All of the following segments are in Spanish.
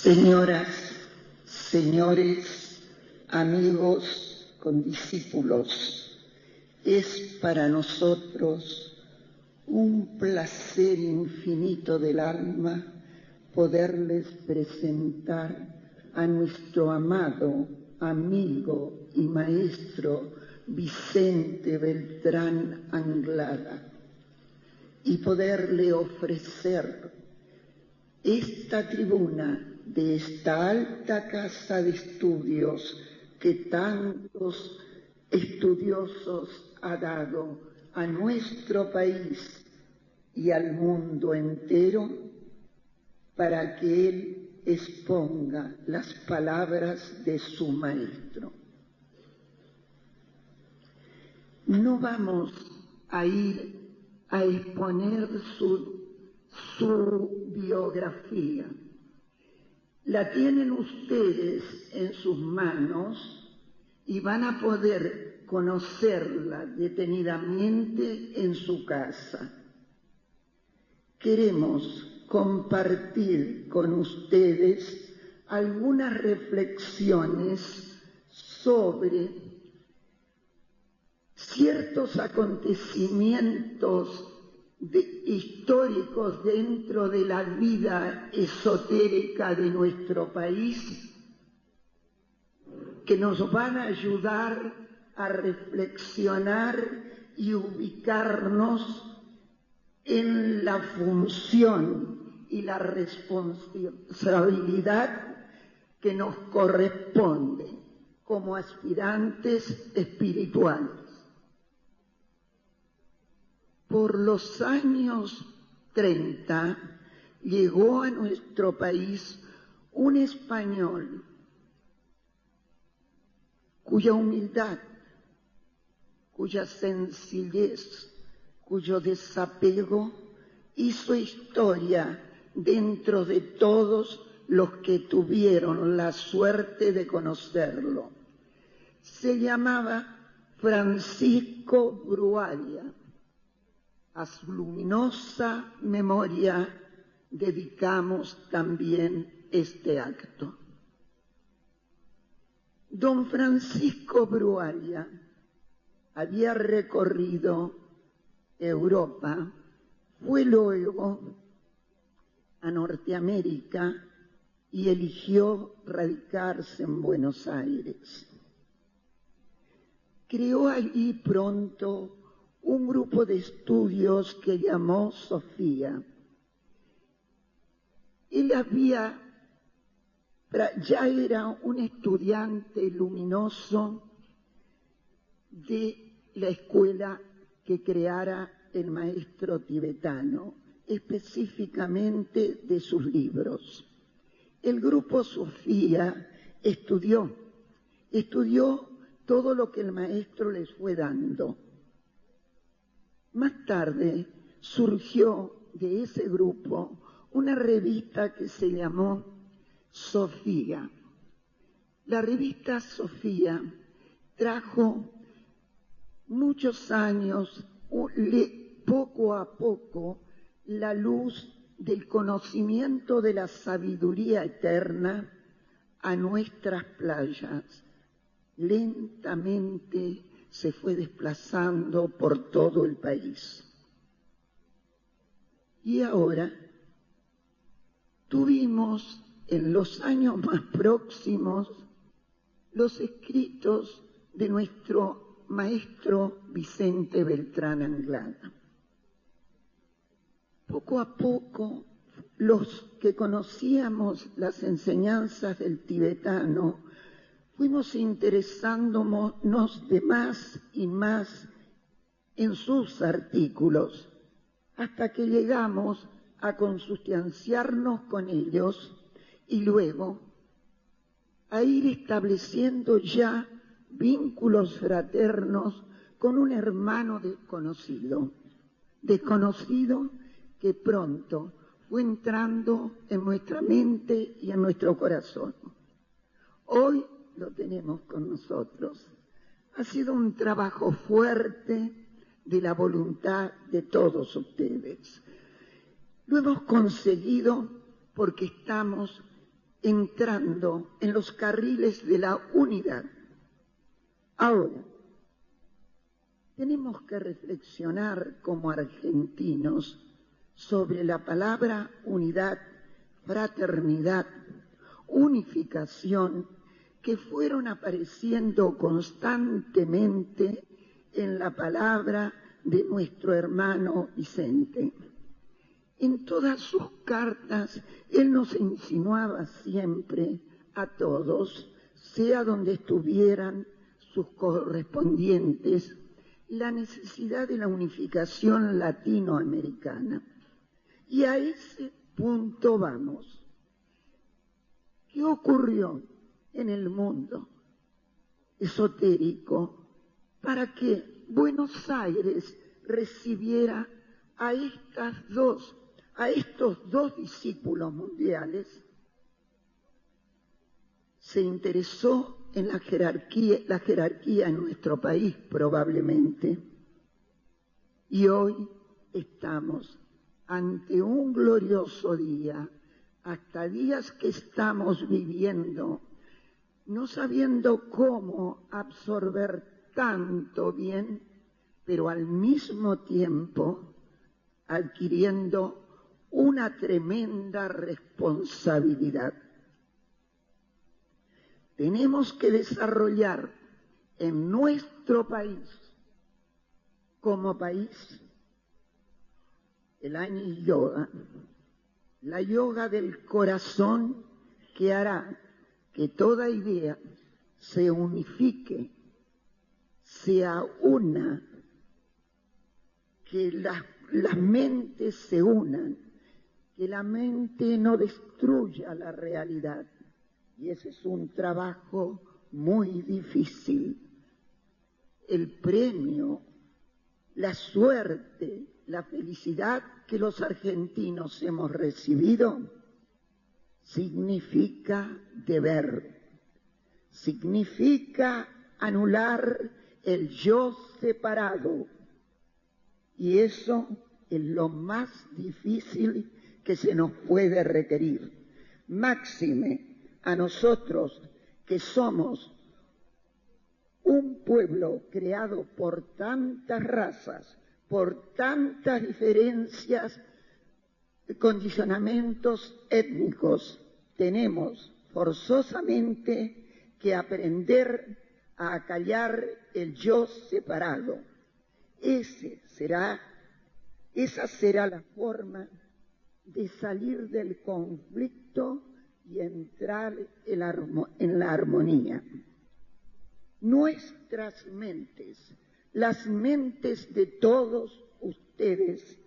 Señoras, señores, amigos, condiscípulos, es para nosotros un placer infinito del alma poderles presentar a nuestro amado amigo y maestro Vicente Beltrán Anglada y poderle ofrecer esta tribuna de esta alta casa de estudios que tantos estudiosos ha dado a nuestro país y al mundo entero para que él exponga las palabras de su maestro. No vamos a ir a exponer su biografía. La tienen ustedes en sus manos y van a poder conocerla detenidamente en su casa. Queremos compartir con ustedes algunas reflexiones sobre ciertos acontecimientos históricos dentro de la vida esotérica de nuestro país que nos van a ayudar a reflexionar y ubicarnos en la función y la responsabilidad que nos corresponde como aspirantes espirituales. Por los años 30 llegó a nuestro país un español cuya humildad, cuya sencillez, cuyo desapego hizo historia dentro de todos los que tuvieron la suerte de conocerlo. Se llamaba Francisco Brualia. A su luminosa memoria dedicamos también este acto. Don Francisco Brualia había recorrido Europa, fue luego a Norteamérica y eligió radicarse en Buenos Aires. Creó allí pronto un grupo de estudios que llamó Sofía. Él ya era un estudiante luminoso de la escuela que creara el maestro tibetano, específicamente de sus libros. El grupo Sofía estudió todo lo que el maestro les fue dando. Más tarde surgió de ese grupo una revista que se llamó Sofía. La revista Sofía trajo muchos años, poco a poco, la luz del conocimiento de la sabiduría eterna a nuestras playas. Lentamente se fue desplazando por todo el país. Y ahora tuvimos en los años más próximos los escritos de nuestro maestro Vicente Beltrán Anglada. Poco a poco, los que conocíamos las enseñanzas del tibetano fuimos interesándonos de más y más en sus artículos, hasta que llegamos a consustanciarnos con ellos y luego a ir estableciendo ya vínculos fraternos con un hermano desconocido que pronto fue entrando en nuestra mente y en nuestro corazón. Hoy lo tenemos con nosotros. Ha sido un trabajo fuerte de la voluntad de todos ustedes. Lo hemos conseguido porque estamos entrando en los carriles de la unidad. Ahora, tenemos que reflexionar como argentinos sobre la palabra unidad, fraternidad, unificación, que fueron apareciendo constantemente en la palabra de nuestro hermano Vicente. En todas sus cartas, él nos insinuaba siempre a todos, sea donde estuvieran sus correspondientes, la necesidad de la unificación latinoamericana. Y a ese punto vamos. ¿Qué ocurrió en el mundo esotérico para que Buenos Aires recibiera a estos dos discípulos mundiales? Se interesó en la jerarquía en nuestro país probablemente, y hoy estamos ante un glorioso día, hasta días que estamos viviendo, no sabiendo cómo absorber tanto bien, pero al mismo tiempo adquiriendo una tremenda responsabilidad. Tenemos que desarrollar en nuestro país, como país, el Ani Yoga, la yoga del corazón, que hará que toda idea se unifique, sea una, que las mentes se unan, que la mente no destruya la realidad. Y ese es un trabajo muy difícil. El premio, la suerte, la felicidad que los argentinos hemos recibido significa deber, significa anular el yo separado, y eso es lo más difícil que se nos puede requerir. Máxime a nosotros que somos un pueblo creado por tantas razas, por tantas diferencias, condicionamientos étnicos, tenemos forzosamente que aprender a acallar el yo separado. Esa será la forma de salir del conflicto y entrar en la armonía. Nuestras mentes, las mentes de todos ustedes,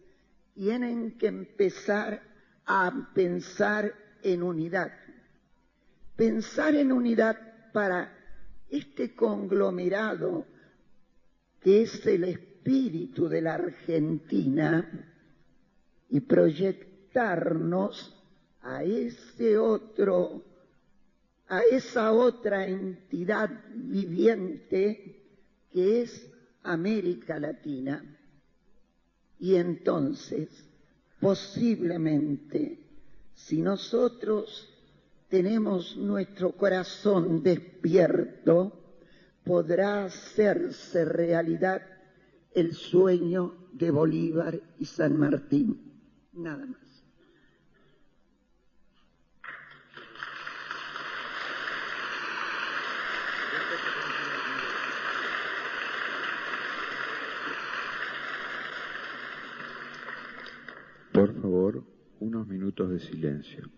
tienen que empezar a pensar en unidad. Pensar en unidad para este conglomerado que es el espíritu de la Argentina, y proyectarnos a esa otra entidad viviente que es América Latina. Y entonces, posiblemente, si nosotros tenemos nuestro corazón despierto, podrá hacerse realidad el sueño de Bolívar y San Martín. Nada más. Por favor, unos minutos de silencio.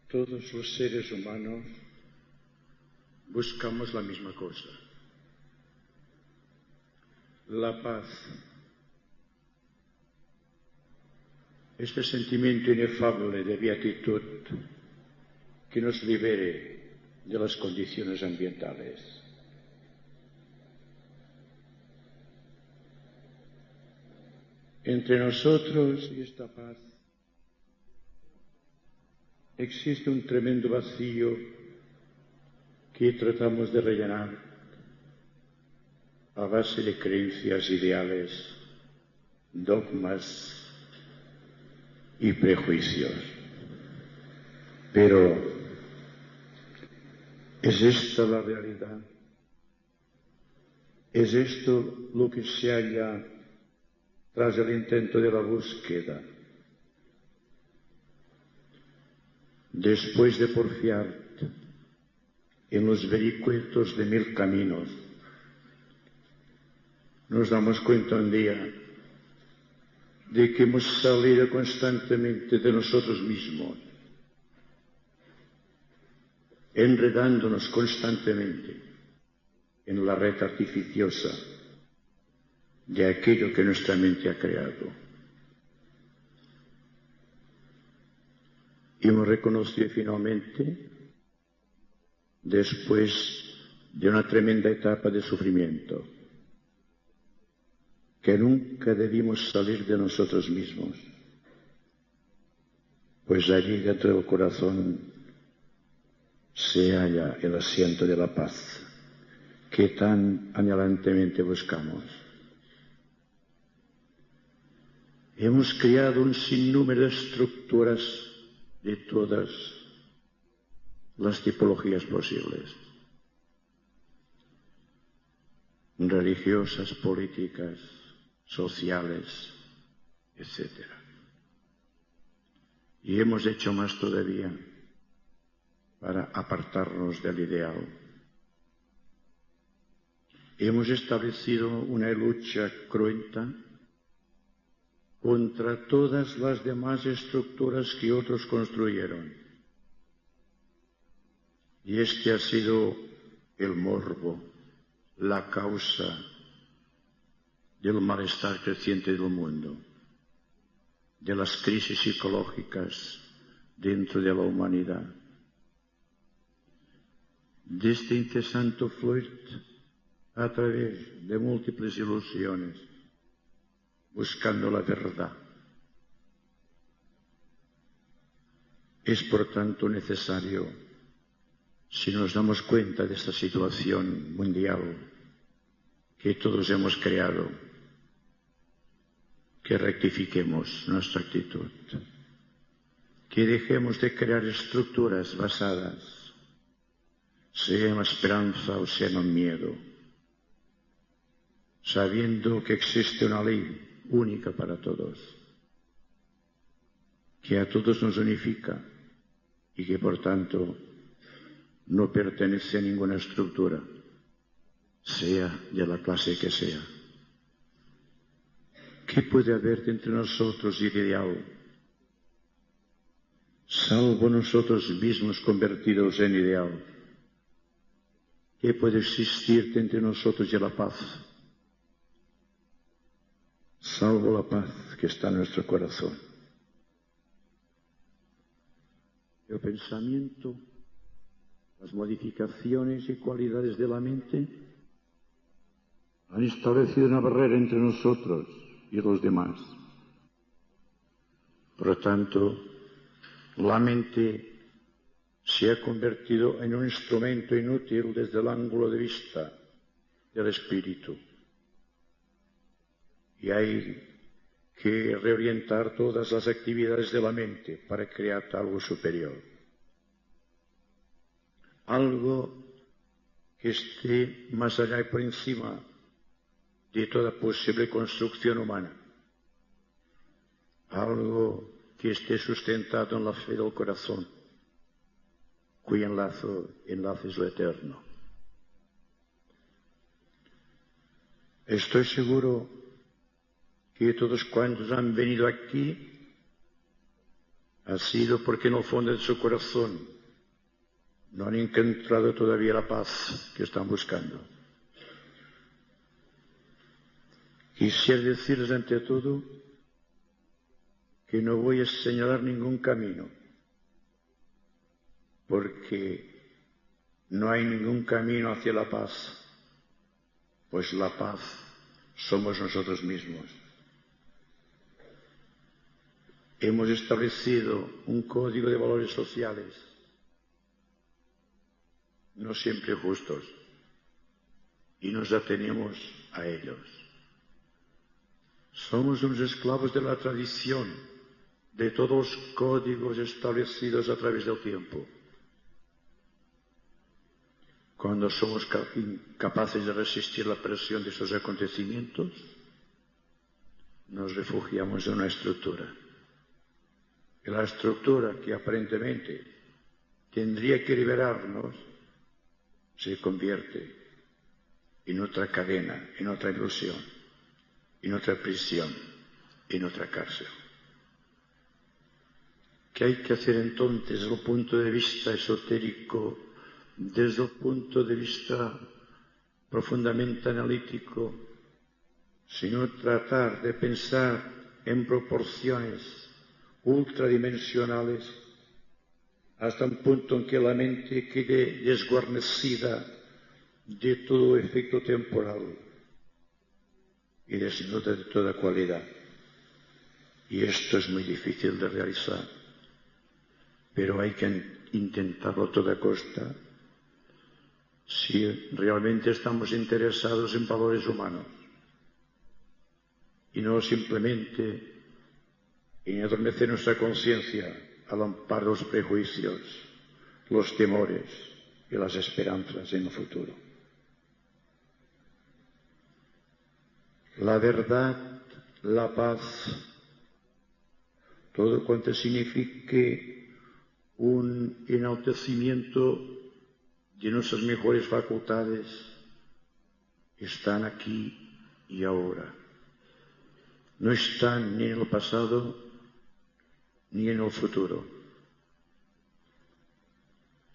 Todos los seres humanos buscamos la misma cosa: la paz. Este sentimiento inefable de beatitud que nos libere de las condiciones ambientales. Entre nosotros y esta paz existe un tremendo vacío que tratamos de rellenar. a base de creencias, ideales, dogmas y prejuicios. Pero, ¿es esta la realidad? ¿Es esto lo que se halla tras el intento de la búsqueda? Después de porfiar en los vericuetos de mil caminos, nos damos cuenta un día de que hemos salido constantemente de nosotros mismos, enredándonos constantemente en la red artificiosa de aquello que nuestra mente ha creado. Y hemos reconocido finalmente, después de una tremenda etapa de sufrimiento, que nunca debimos salir de nosotros mismos, pues allí dentro del corazón se halla el asiento de la paz que tan anhelantemente buscamos. Hemos creado un sinnúmero de estructuras de todas las tipologías posibles, religiosas, políticas, sociales, etc. Y hemos hecho más todavía para apartarnos del ideal. Hemos establecido una lucha cruenta contra todas las demás estructuras que otros construyeron. Y este ha sido el morbo, la causa del malestar creciente del mundo, de las crisis psicológicas dentro de la humanidad, de este incesante flirt a través de múltiples ilusiones, buscando la verdad. Es por tanto necesario, si nos damos cuenta de esta situación mundial que todos hemos creado, que rectifiquemos nuestra actitud, que dejemos de crear estructuras basadas, sea en la esperanza o sea en el miedo, sabiendo que existe una ley única para todos, que a todos nos unifica y que por tanto no pertenece a ninguna estructura, sea de la clase que sea. ¿Qué puede haber entre nosotros y el ideal, salvo nosotros mismos convertidos en ideal? ¿Qué puede existir entre nosotros y la paz, salvo la paz que está en nuestro corazón? El pensamiento, las modificaciones y cualidades de la mente han establecido una barrera entre nosotros y los demás. Por lo tanto, la mente se ha convertido en un instrumento inútil desde el ángulo de vista del espíritu. Y hay que reorientar todas las actividades de la mente para crear algo superior. Algo que esté más allá y por encima de toda posible construcción humana. Algo que esté sustentado en la fe del corazón, cuyo enlace es lo eterno. Estoy seguro que todos cuantos han venido aquí ha sido porque en el fondo de su corazón no han encontrado todavía la paz que están buscando. Quisiera decirles ante todo que no voy a señalar ningún camino, porque no hay ningún camino hacia la paz, pues la paz somos nosotros mismos. Hemos establecido un código de valores sociales, no siempre justos, y nos atenemos a ellos. Somos unos esclavos de la tradición, de todos los códigos establecidos a través del tiempo. Cuando somos incapaces de resistir la presión de esos acontecimientos, nos refugiamos en una estructura. Y la estructura que aparentemente tendría que liberarnos se convierte en otra cadena, en otra ilusión, en otra prisión, en otra cárcel. ¿Qué hay que hacer entonces desde el punto de vista esotérico, desde el punto de vista profundamente analítico, sino tratar de pensar en proporciones ultradimensionales hasta un punto en que la mente quede desguarnecida de todo efecto temporal y desnuda de toda cualidad? Y esto es muy difícil de realizar, pero hay que intentarlo a toda costa si realmente estamos interesados en valores humanos y no simplemente en adormecer nuestra conciencia al amparo de los prejuicios, los temores y las esperanzas en el futuro. La verdad, la paz, todo cuanto signifique un enaltecimiento de nuestras mejores facultades, están aquí y ahora. No están ni en el pasado ni en el futuro.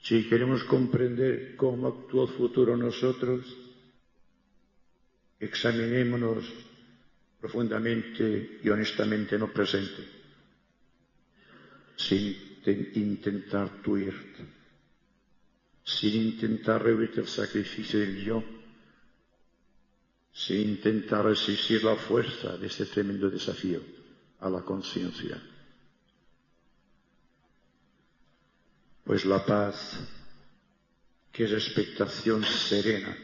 Si queremos comprender cómo actúa el futuro en nosotros, examinémonos profundamente y honestamente en el presente, sin intentar huir, sin intentar rehuir el sacrificio del yo, sin intentar resistir la fuerza de este tremendo desafío a la conciencia. Pues la paz, que es expectación serena,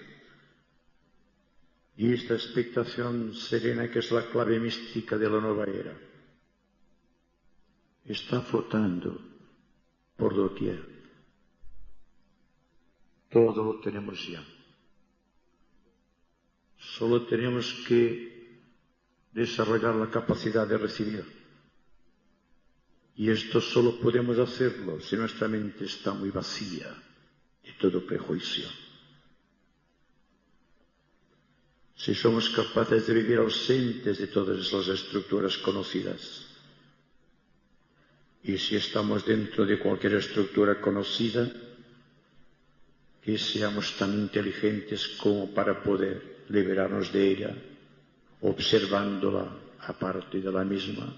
y esta expectación serena que es la clave mística de la nueva era, está flotando por doquier. Todo lo tenemos ya. Solo tenemos que desarrollar la capacidad de recibir. Y esto solo podemos hacerlo si nuestra mente está muy vacía de todo prejuicio. Si somos capaces de vivir ausentes de todas las estructuras conocidas. Y si estamos dentro de cualquier estructura conocida, que seamos tan inteligentes como para poder liberarnos de ella, observándola aparte de la misma,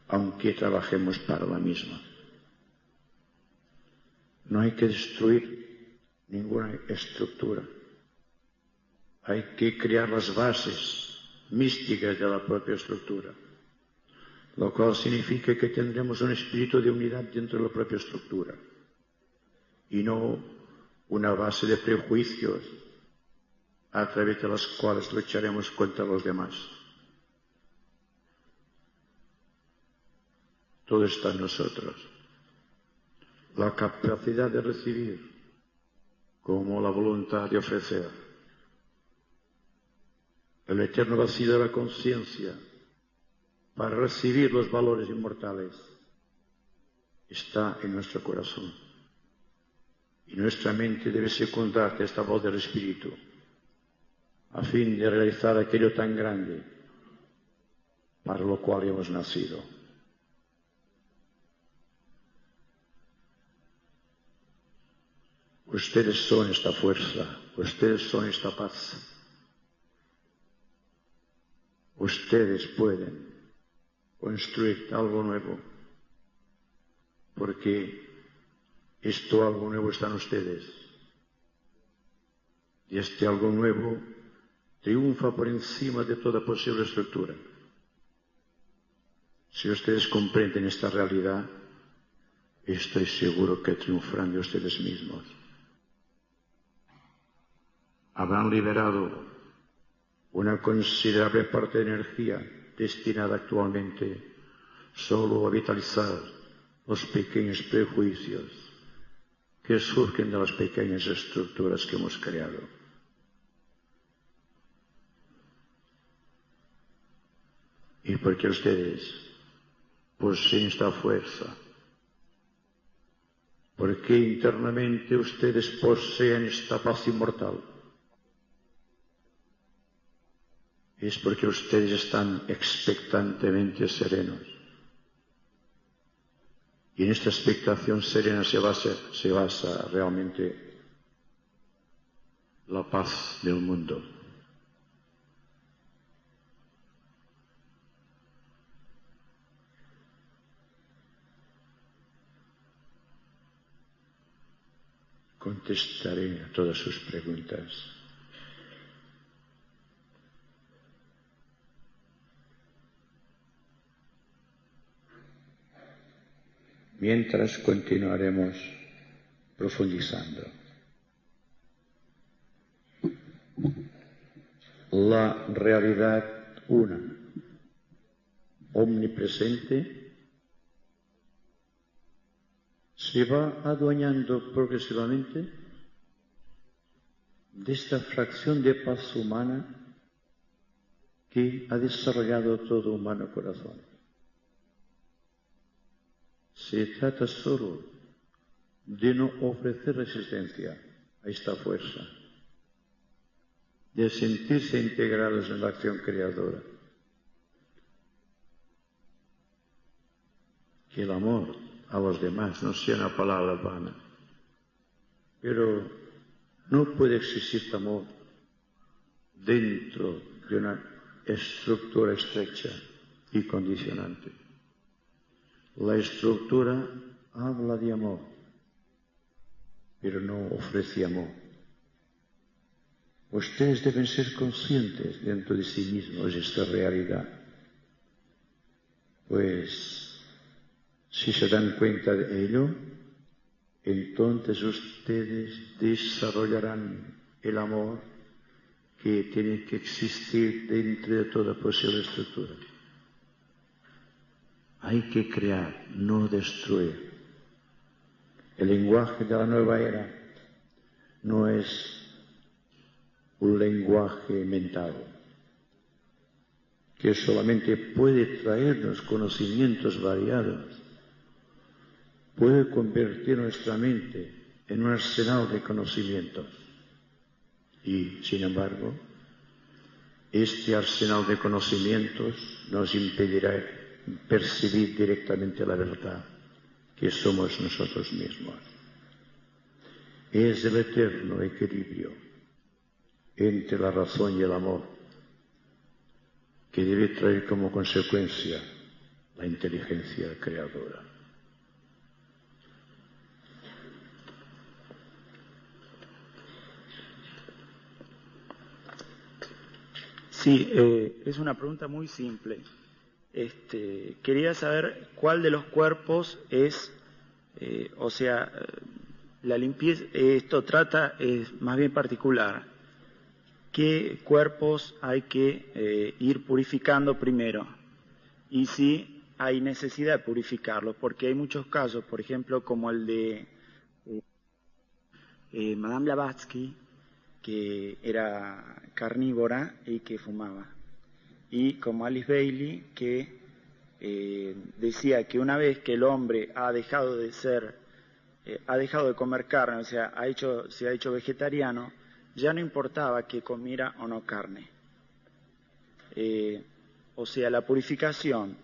aunque trabajemos para la misma. No hay que destruir ninguna estructura. Hay que crear las bases místicas de la propia estructura, lo cual significa que tendremos un espíritu de unidad dentro de la propia estructura y no una base de prejuicios a través de las cuales lucharemos contra los demás. Todo está en nosotros. La capacidad de recibir como la voluntad de ofrecer. El eterno vacío de la conciencia para recibir los valores inmortales está en nuestro corazón. Y nuestra mente debe secundar esta voz del Espíritu a fin de realizar aquello tan grande para lo cual hemos nacido. Ustedes son esta fuerza, ustedes son esta paz. Ustedes pueden construir algo nuevo, porque esto algo nuevo está en ustedes. Y este algo nuevo triunfa por encima de toda posible estructura. Si ustedes comprenden esta realidad, estoy seguro que triunfarán de ustedes mismos. habrán liberado una considerable parte de energía destinada actualmente solo a vitalizar los pequeños prejuicios que surgen de las pequeñas estructuras que hemos creado. Y porque ustedes poseen esta fuerza, porque internamente ustedes poseen esta paz inmortal, es porque ustedes están expectantemente serenos. Y en esta expectación serena se basa realmente la paz del mundo. Contestaré a todas sus preguntas. Mientras continuaremos profundizando. La realidad una, omnipresente, se va adueñando progresivamente de esta fracción de paz humana que ha desarrollado todo humano corazón. Se trata solo de no ofrecer resistencia a esta fuerza, de sentirse integrados en la acción creadora. Que el amor a los demás no sea una palabra vana, pero no puede existir amor dentro de una estructura estrecha y condicionante. La estructura habla de amor, pero no ofrece amor. Ustedes deben ser conscientes dentro de sí mismos de esta realidad, pues si se dan cuenta de ello, entonces ustedes desarrollarán el amor que tiene que existir dentro de toda posible estructura. Hay que crear, no destruir. El lenguaje de la nueva era no es un lenguaje mental que solamente puede traernos conocimientos variados, puede convertir nuestra mente en un arsenal de conocimientos. Y, sin embargo, este arsenal de conocimientos nos impedirá percibir directamente la verdad, que somos nosotros mismos. Es el eterno equilibrio entre la razón y el amor que debe traer como consecuencia la inteligencia creadora. Sí, es una pregunta muy simple. Quería saber cuál de los cuerpos es, la limpieza, esto trata, es más bien particular. ¿Qué cuerpos hay que ir purificando primero? Y si hay necesidad de purificarlos, porque hay muchos casos, por ejemplo, como el de Madame Blavatsky, que era carnívora y que fumaba. Y como Alice Bailey, que decía que una vez que el hombre ha dejado de comer carne, o sea, se ha hecho vegetariano, ya no importaba que comiera o no carne. O sea, la purificación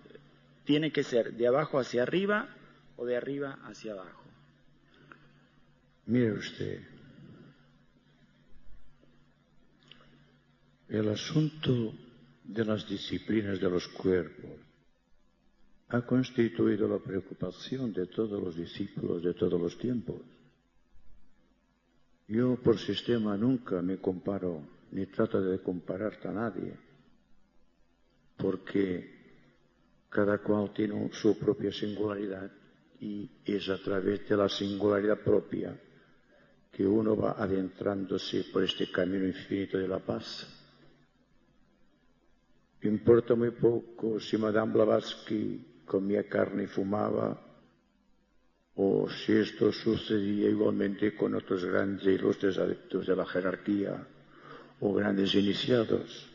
tiene que ser de abajo hacia arriba o de arriba hacia abajo. Mire usted, el asunto de las disciplinas de los cuerpos ha constituido la preocupación de todos los discípulos de todos los tiempos. Yo por sistema nunca me comparo ni trato de compararte a nadie, porque cada cual tiene su propia singularidad y es a través de la singularidad propia que uno va adentrándose por este camino infinito de la paz. Importa muy poco si Madame Blavatsky comía carne y fumaba, o si esto sucedía igualmente con otros grandes e ilustres adeptos de la jerarquía o grandes iniciados.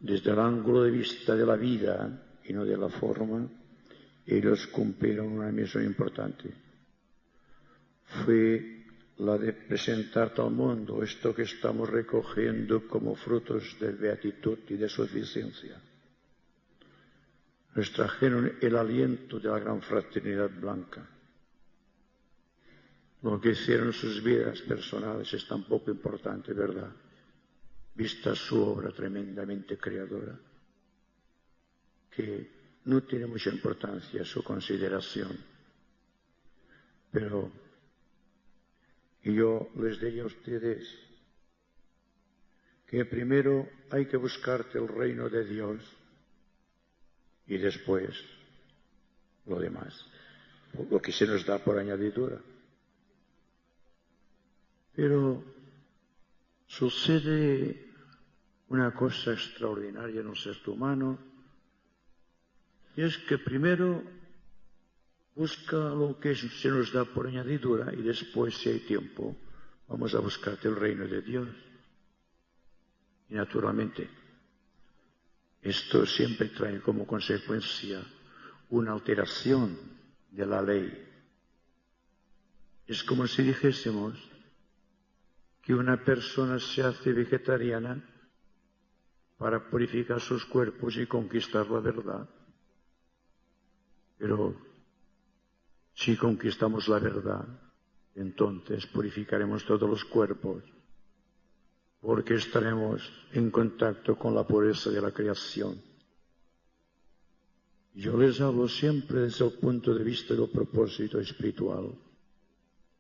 Desde el ángulo de vista de la vida y no de la forma, ellos cumplieron una misión importante. Fue la de presentar al mundo esto que estamos recogiendo como frutos de beatitud y de suficiencia. Nos trajeron el aliento de la gran fraternidad blanca. Lo que hicieron en sus vidas personales es tan poco importante, ¿verdad? Vista su obra tremendamente creadora, que no tiene mucha importancia su consideración. Pero yo les diría a ustedes que primero hay que buscarte el reino de Dios y después lo demás, lo que se nos da por añadidura. Pero sucede una cosa extraordinaria en un ser humano, y es que primero busca lo que se nos da por añadidura y después, si hay tiempo, vamos a buscarte el reino de Dios. Y naturalmente, esto siempre trae como consecuencia una alteración de la ley. Es como si dijésemos que una persona se hace vegetariana para purificar sus cuerpos y conquistar la verdad. Pero si conquistamos la verdad, entonces purificaremos todos los cuerpos, porque estaremos en contacto con la pureza de la creación. Yo les hablo siempre desde el punto de vista del propósito espiritual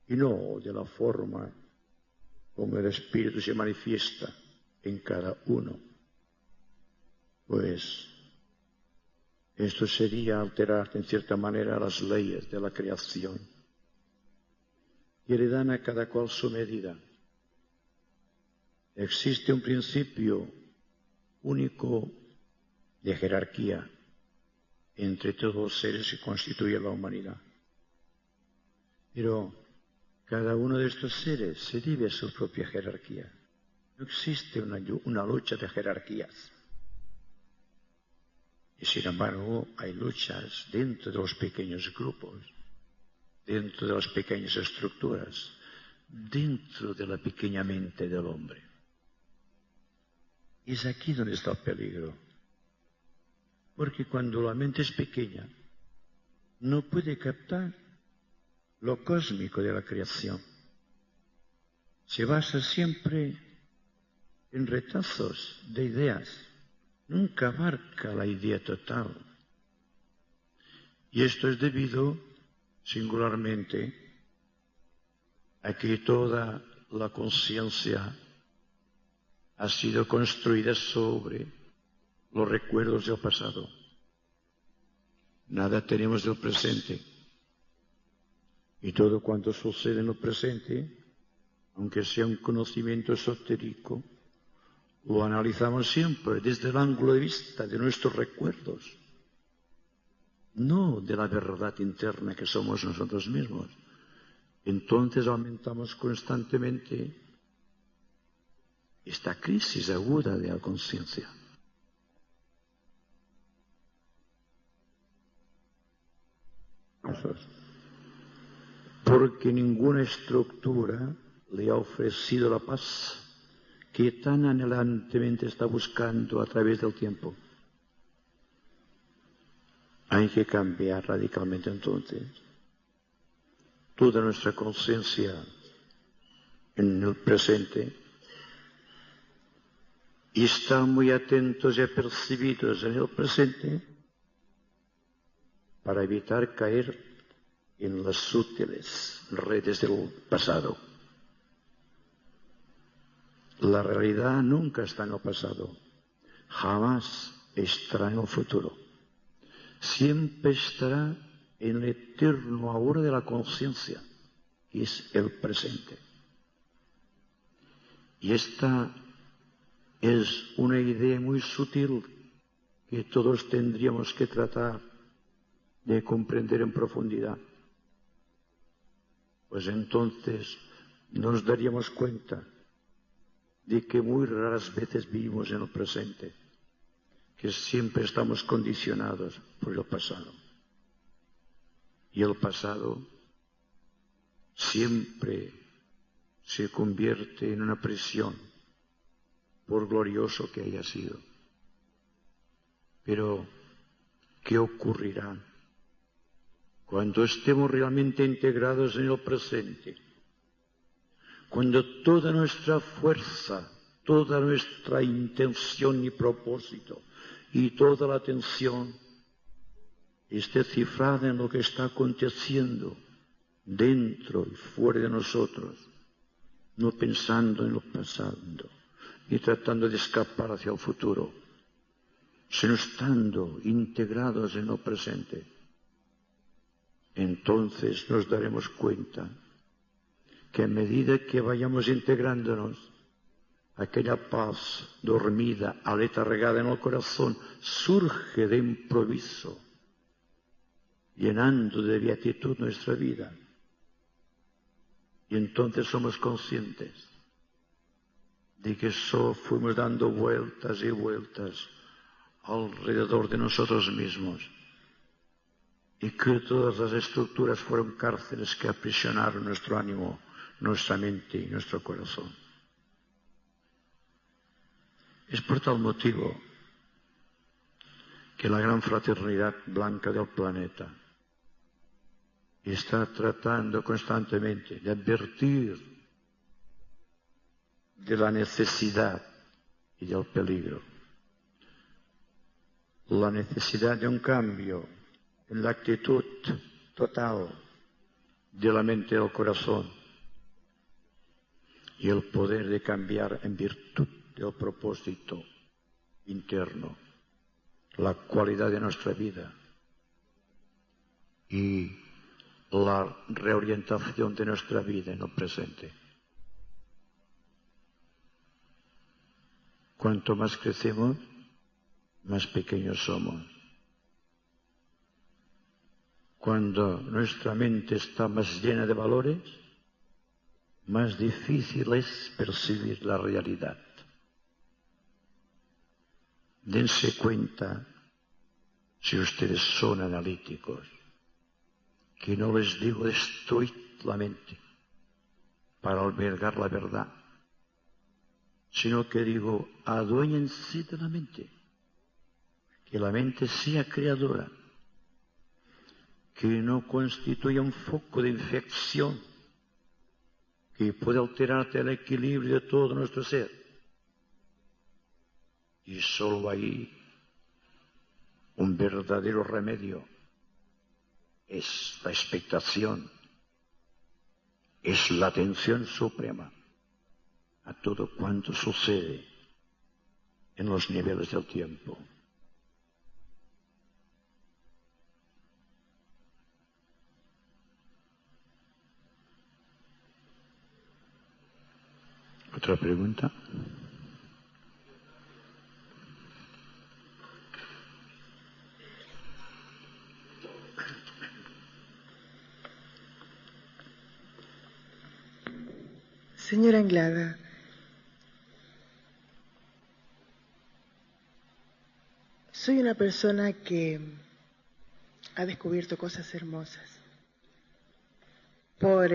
y no de la forma como el espíritu se manifiesta en cada uno. Pues esto sería alterar en cierta manera las leyes de la creación, que le dan a cada cual su medida. Existe un principio único de jerarquía entre todos los seres que constituyen la humanidad. Pero cada uno de estos seres se vive su propia jerarquía. No existe una lucha de jerarquías. Y sin embargo hay luchas dentro de los pequeños grupos, dentro de las pequeñas estructuras, dentro de la pequeña mente del hombre. Y es aquí donde está el peligro. Porque cuando la mente es pequeña, no puede captar lo cósmico de la creación. Se basa siempre en retazos de ideas. Nunca abarca la idea total. Y esto es debido, singularmente, a que toda la conciencia ha sido construida sobre los recuerdos del pasado. Nada tenemos del presente. Y todo cuanto sucede en el presente, aunque sea un conocimiento esotérico, lo analizamos siempre desde el ángulo de vista de nuestros recuerdos, no de la verdad interna que somos nosotros mismos. Entonces aumentamos constantemente esta crisis aguda de la conciencia. Porque ninguna estructura le ha ofrecido la paz que tan anhelantemente está buscando a través del tiempo. Hay que cambiar radicalmente entonces toda nuestra conciencia en el presente y estar muy atentos y apercibidos en el presente para evitar caer en las sutiles redes del pasado. La realidad nunca está en el pasado, jamás estará en el futuro. Siempre estará en el eterno ahora de la conciencia, es el presente. Y esta es una idea muy sutil que todos tendríamos que tratar de comprender en profundidad. Pues entonces nos daríamos cuenta de que muy raras veces vivimos en el presente, que siempre estamos condicionados por el pasado. Y el pasado siempre se convierte en una prisión, por glorioso que haya sido. Pero, ¿qué ocurrirá cuando estemos realmente integrados en el presente? Cuando toda nuestra fuerza, toda nuestra intención y propósito y toda la atención esté cifrada en lo que está aconteciendo dentro y fuera de nosotros, no pensando en lo pasado, ni tratando de escapar hacia el futuro, sino estando integrados en lo presente. Entonces nos daremos cuenta que a medida que vayamos integrándonos, aquella paz dormida, aletargada en el corazón, surge de improviso, llenando de beatitud nuestra vida. Y entonces somos conscientes de que solo fuimos dando vueltas y vueltas alrededor de nosotros mismos y que todas las estructuras fueron cárceles que aprisionaron nuestro ánimo, nuestra mente y nuestro corazón. Es por tal motivo que la gran fraternidad blanca del planeta está tratando constantemente de advertir de la necesidad y del peligro. La necesidad de un cambio en la actitud total de la mente y del corazón y el poder de cambiar en virtud del propósito interno, la cualidad de nuestra vida y la reorientación de nuestra vida en el presente. Cuanto más crecemos, más pequeños somos. Cuando nuestra mente está más llena de valores, más difícil es percibir la realidad. Dense cuenta, si ustedes son analíticos, que no les digo destruid la mente para albergar la verdad, sino que digo aduéñense de la mente, que la mente sea creadora, que no constituya un foco de infección que puede alterarte el equilibrio de todo nuestro ser. Y solo ahí un verdadero remedio es la expectación, es la atención suprema a todo cuanto sucede en los niveles del tiempo. ¿Otra pregunta? Señora Anglada, soy una persona que ha descubierto cosas hermosas por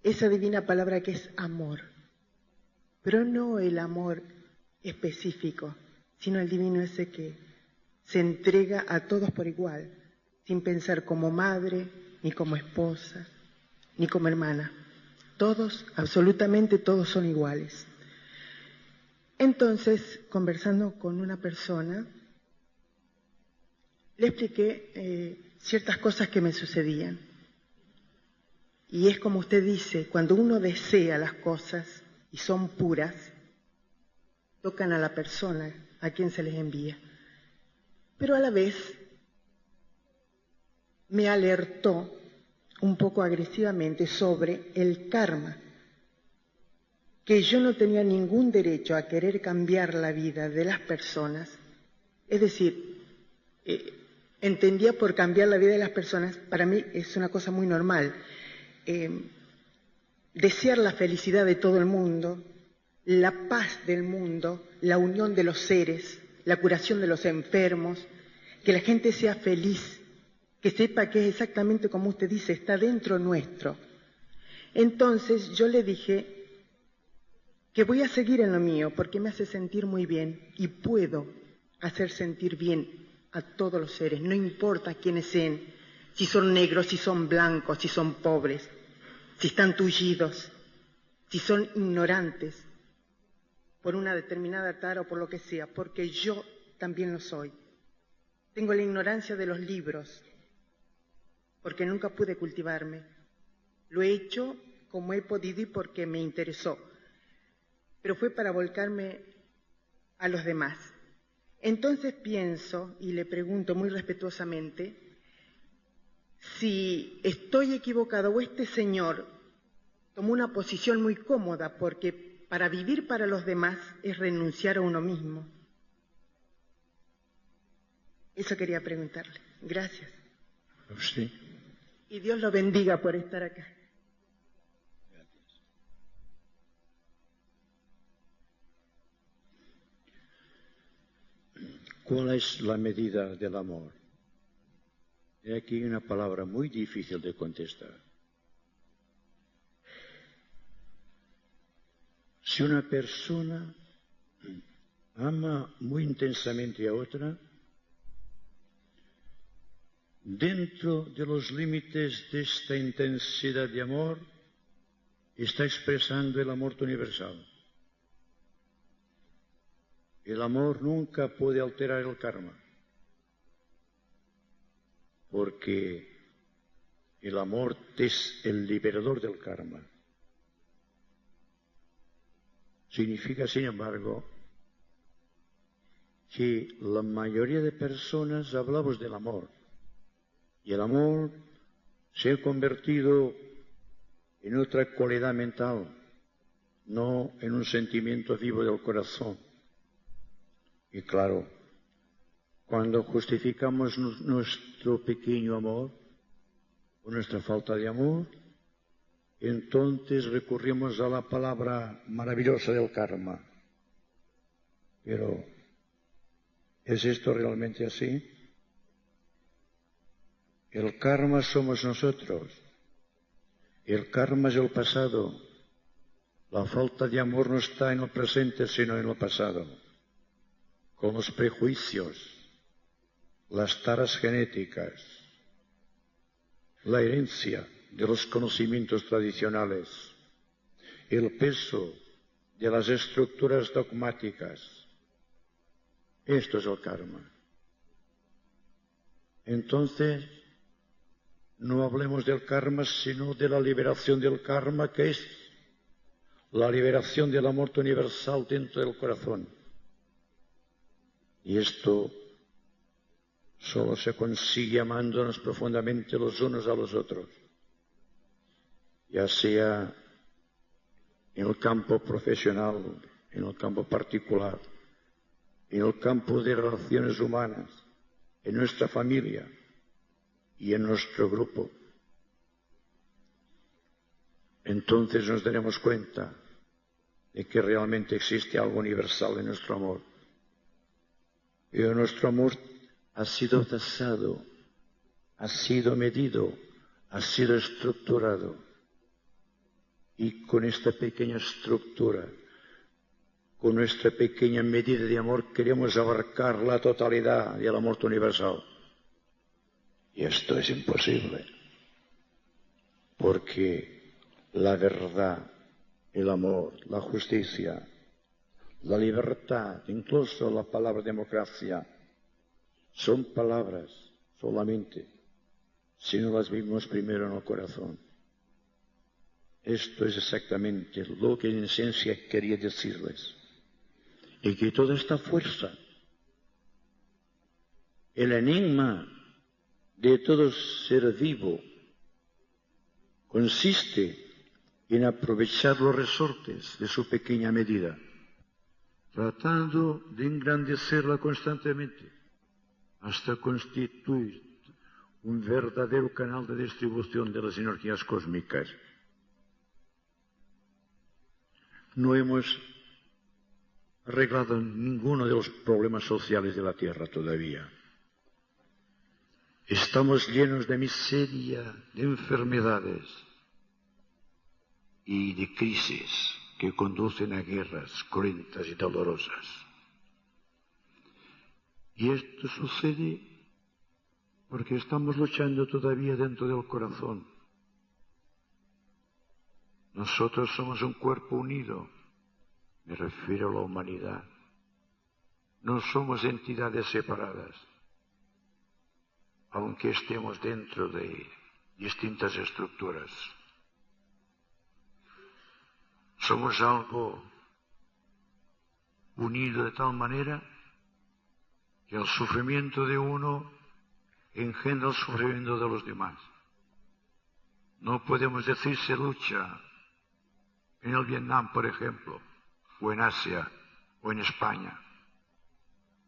esa divina palabra que es amor, pero no el amor específico, sino el divino ese que se entrega a todos por igual, sin pensar como madre, ni como esposa, ni como hermana. Todos, absolutamente todos son iguales. Entonces, conversando con una persona, le expliqué ciertas cosas que me sucedían. Y es como usted dice, cuando uno desea las cosas y son puras, tocan a la persona a quien se les envía. Pero a la vez me alertó un poco agresivamente sobre el karma, que yo no tenía ningún derecho a querer cambiar la vida de las personas. Es decir, entendía por cambiar la vida de las personas, para mí es una cosa muy normal, desear la felicidad de todo el mundo, la paz del mundo, la unión de los seres, la curación de los enfermos, que la gente sea feliz, que sepa que es exactamente como usted dice, está dentro nuestro. Entonces yo le dije que voy a seguir en lo mío porque me hace sentir muy bien y puedo hacer sentir bien a todos los seres, no importa quiénes sean, si son negros, si son blancos, si son pobres, si están tullidos, si son ignorantes por una determinada tara o por lo que sea, porque yo también lo soy. Tengo la ignorancia de los libros, porque nunca pude cultivarme. Lo he hecho como he podido y porque me interesó, pero fue para volcarme a los demás. Entonces pienso y le pregunto muy respetuosamente si estoy equivocado o este señor tomó una posición muy cómoda, porque para vivir para los demás es renunciar a uno mismo. Eso quería preguntarle. Gracias. Sí. Y Dios lo bendiga por estar acá. ¿Cuál es la medida del amor? He aquí una palabra muy difícil de contestar. Si una persona ama muy intensamente a otra, dentro de los límites de esta intensidad de amor, está expresando el amor universal. El amor nunca puede alterar el karma, porque el amor es el liberador del karma. Significa, sin embargo, que la mayoría de personas hablamos del amor, y el amor se ha convertido en otra cualidad mental, no en un sentimiento vivo del corazón. Y claro, cuando justificamos nuestro pequeño amor o nuestra falta de amor, entonces recurrimos a la palabra maravillosa del karma. Pero, ¿es esto realmente así? El karma somos nosotros. El karma es el pasado. La falta de amor no está en el presente, sino en el pasado. Con los prejuicios, las taras genéticas, la herencia de los conocimientos tradicionales, el peso de las estructuras dogmáticas. Esto es el karma. Entonces, no hablemos del karma, sino de la liberación del karma, que es la liberación del amor universal dentro del corazón. Y esto solo se consigue amándonos profundamente los unos a los otros, ya sea en el campo profesional, en el campo particular, en el campo de relaciones humanas, en nuestra familia y en nuestro grupo. Entonces nos daremos cuenta de que realmente existe algo universal en nuestro amor. Y nuestro amor ha sido tasado, ha sido medido, ha sido estructurado. Y con esta pequeña estructura, con nuestra pequeña medida de amor, queremos abarcar la totalidad del amor universal. Y esto es imposible, porque la verdad, el amor, la justicia, la libertad, incluso la palabra democracia, son palabras solamente si no las vivimos primero en el corazón. Esto es exactamente lo que en esencia quería decirles. Y que toda esta fuerza, el enigma de todo ser vivo, consiste en aprovechar los resortes de su pequeña medida, tratando de engrandecerla constantemente hasta constituir un verdadero canal de distribución de las energías cósmicas. No hemos arreglado ninguno de los problemas sociales de la Tierra todavía. Estamos llenos de miseria, de enfermedades y de crisis que conducen a guerras cruentas y dolorosas. Y esto sucede porque estamos luchando todavía dentro del corazón. Nosotros somos un cuerpo unido, me refiero a la humanidad. No somos entidades separadas, aunque estemos dentro de distintas estructuras. Somos algo unido de tal manera que el sufrimiento de uno engendra el sufrimiento de los demás. No podemos decir se lucha en el Vietnam, por ejemplo, o en Asia, o en España,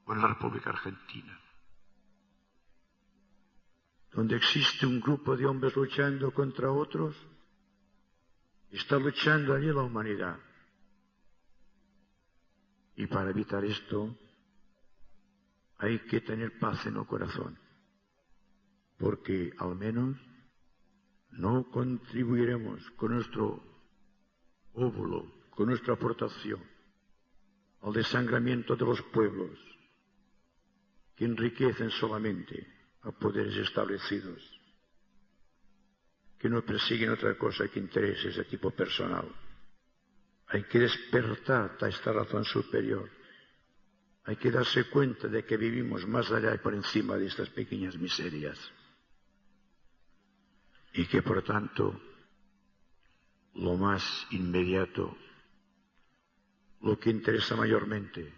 o en la República Argentina, donde existe un grupo de hombres luchando contra otros. Está luchando allí la humanidad. Y para evitar esto hay que tener paz en el corazón, porque al menos no contribuiremos con nuestro óvulo, con nuestra aportación al desangramiento de los pueblos que enriquecen solamente a poderes establecidos, que no persiguen otra cosa que intereses de tipo personal. Hay que despertar a esta razón superior. Hay que darse cuenta de que vivimos más allá y por encima de estas pequeñas miserias. Y que, por tanto, lo más inmediato, lo que interesa mayormente,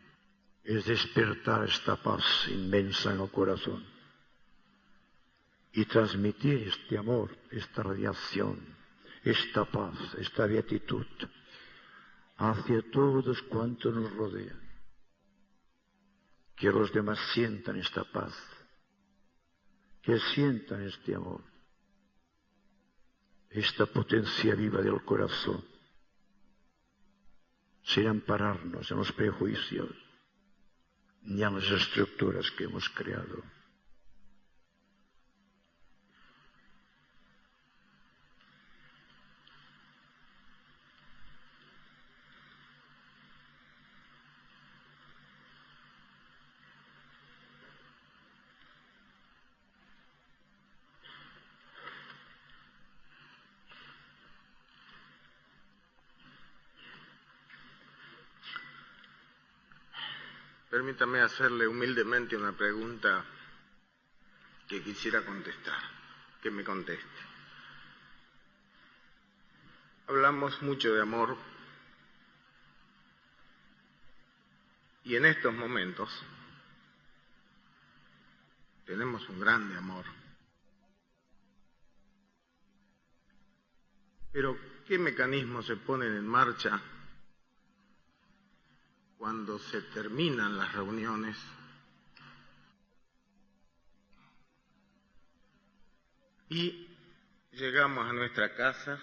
es despertar esta paz inmensa en el corazón y transmitir este amor, esta radiación, esta paz, esta beatitud hacia todos cuantos nos rodean. Que los demás sientan esta paz, que sientan este amor, esta potencia viva del corazón, sin ampararnos en los prejuicios ni en las estructuras que hemos creado. Permítame hacerle humildemente una pregunta que quisiera contestar, que me conteste. Hablamos mucho de amor y en estos momentos tenemos un grande amor. Pero, ¿qué mecanismos se ponen en marcha cuando se terminan las reuniones y llegamos a nuestra casa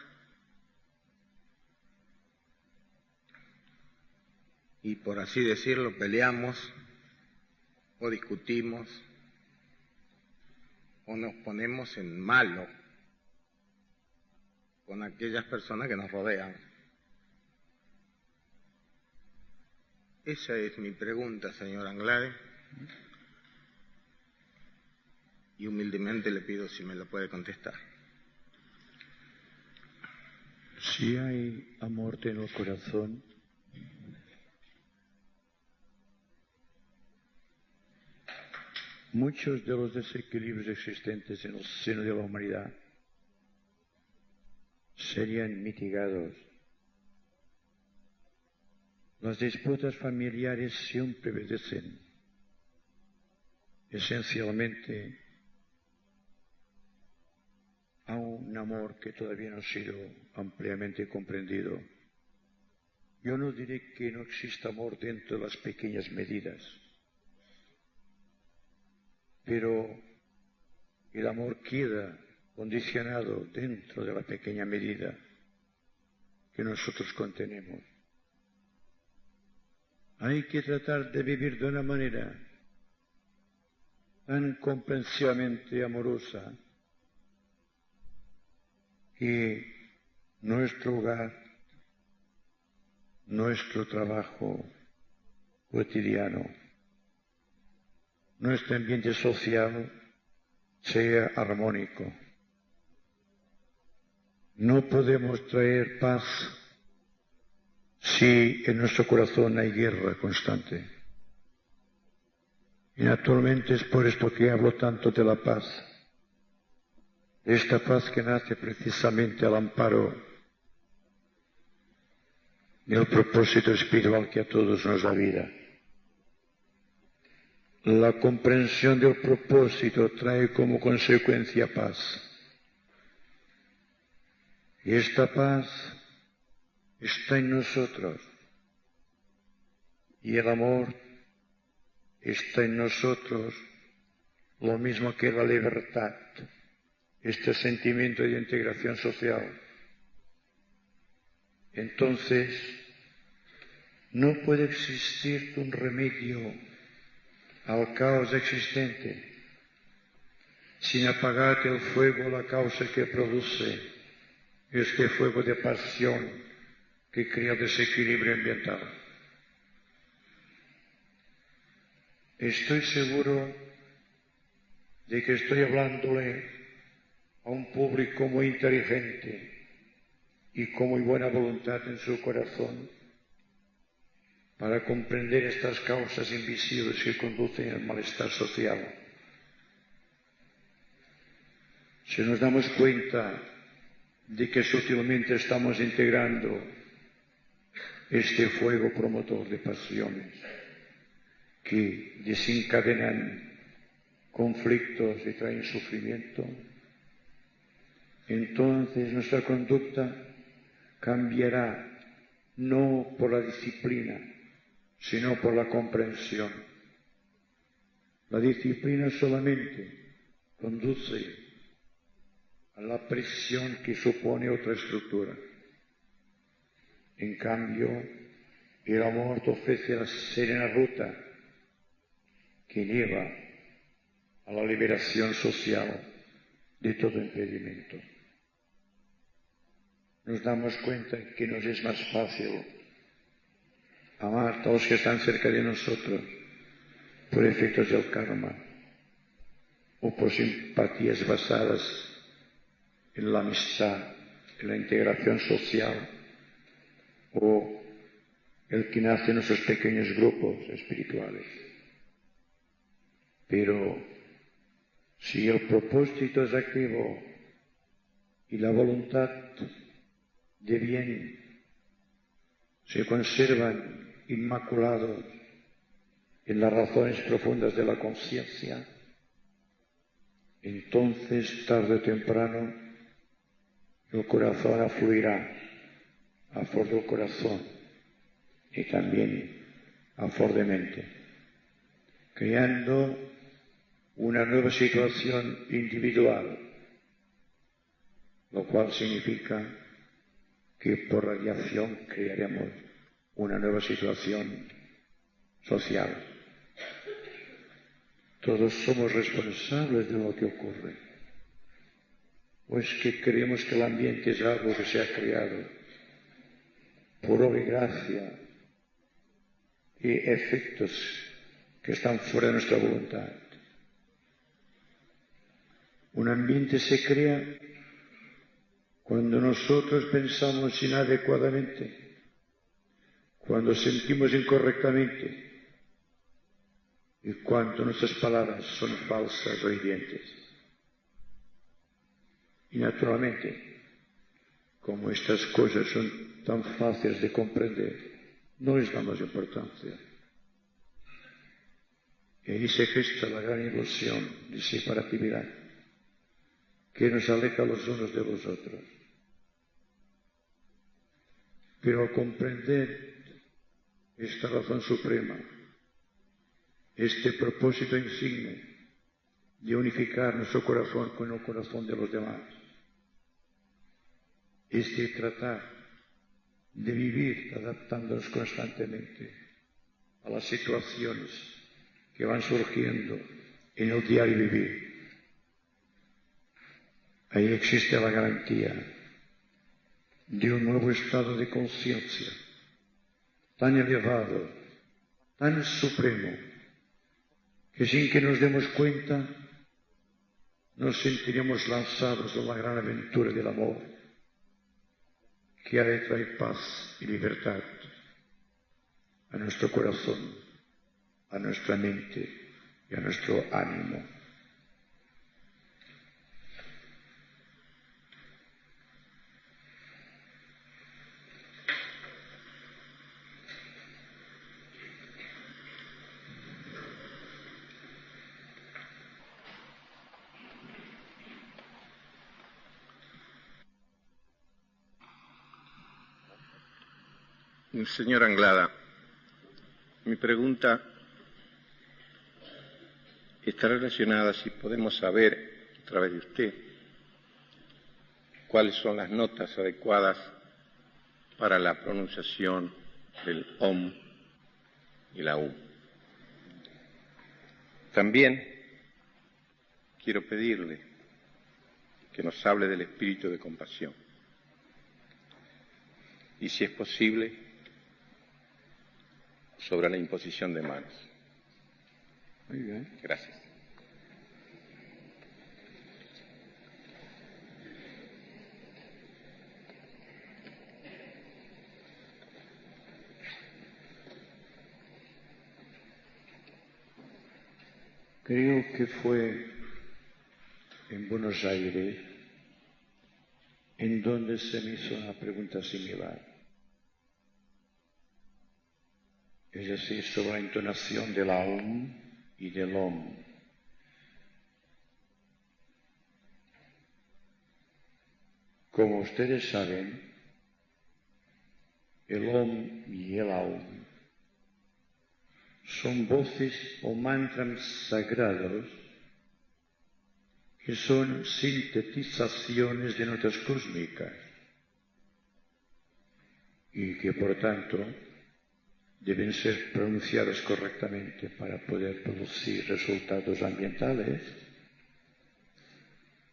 y, por así decirlo, peleamos o discutimos o nos ponemos en malo con aquellas personas que nos rodean? Esa es mi pregunta, señor Anglade, y humildemente le pido si me la puede contestar. Si hay amor en el corazón, muchos de los desequilibrios existentes en el seno de la humanidad serían mitigados. Las disputas familiares siempre obedecen esencialmente a un amor que todavía no ha sido ampliamente comprendido. Yo no diré que no exista amor dentro de las pequeñas medidas, pero el amor queda condicionado dentro de la pequeña medida que nosotros contenemos. Hay que tratar de vivir de una manera tan comprensivamente amorosa que nuestro hogar, nuestro trabajo cotidiano, nuestro ambiente social sea armónico. No podemos traer paz si en nuestro corazón hay guerra constante. Y naturalmente es por esto que hablo tanto de la paz. Esta paz que nace precisamente al amparo del propósito espiritual que a todos nos da vida. La comprensión del propósito trae como consecuencia paz. Y esta paz está en nosotros. Y el amor está en nosotros, lo mismo que la libertad, este sentimiento de integración social. Entonces, no puede existir un remedio al caos existente sin apagar el fuego, la causa que produce este fuego de pasión que crea desequilibrio ambiental. Estoy seguro de que estoy hablándole a un público muy inteligente y con muy buena voluntad en su corazón para comprender estas causas invisibles que conducen al malestar social. Si nos damos cuenta de que sutilmente estamos integrando este fuego promotor de pasiones que desencadenan conflictos y traen sufrimiento, entonces nuestra conducta cambiará no por la disciplina, sino por la comprensión. La disciplina solamente conduce a la presión que supone otra estructura. En cambio, el amor te ofrece la serena ruta que lleva a la liberación social de todo impedimento. Nos damos cuenta que nos es más fácil amar a todos los que están cerca de nosotros por efectos del karma o por simpatías basadas en la amistad, en la integración social o el que nace en nuestros pequeños grupos espirituales. Pero si el propósito es activo y la voluntad de bien se conservan inmaculados en las razones profundas de la conciencia, entonces tarde o temprano el corazón afluirá a flor del corazón y también a flor de mente, creando una nueva situación individual, lo cual significa que por radiación crearemos una nueva situación social. Todos somos responsables de lo que ocurre. ¿O es que creemos que el ambiente es algo que se ha creado por obra y gracia y efectos que están fuera de nuestra voluntad? Un ambiente se crea cuando nosotros pensamos inadecuadamente, cuando sentimos incorrectamente y cuando nuestras palabras son falsas o hirientes. Y naturalmente, como estas cosas son tan fáciles de comprender, no les damos importancia. Y ahí se gesta la gran ilusión de separatividad que nos aleja los unos de los otros. Pero al comprender esta razón suprema, este propósito insigne de unificar nuestro corazón con el corazón de los demás, este tratar de vivir adaptándonos constantemente a las situaciones que van surgiendo en el diario vivir, ahí existe la garantía de un nuevo estado de conciencia tan elevado, tan supremo, que sin que nos demos cuenta nos sentiremos lanzados en la gran aventura del amor, que ha de traer paz y libertad a nuestro corazón, a nuestra mente y a nuestro ánimo. Señor Anglada, mi pregunta está relacionada, si podemos saber, a través de usted, cuáles son las notas adecuadas para la pronunciación del OM y la U. También quiero pedirle que nos hable del espíritu de compasión y, si es posible, sobre la imposición de manos. Muy bien. Gracias. Creo que fue en Buenos Aires en donde se me hizo una pregunta similar. Es decir, sobre la entonación del aum y del om. Como ustedes saben, el om y el aum son voces o mantras sagrados que son sintetizaciones de notas cósmicas y que, por tanto, deben ser pronunciados correctamente para poder producir resultados ambientales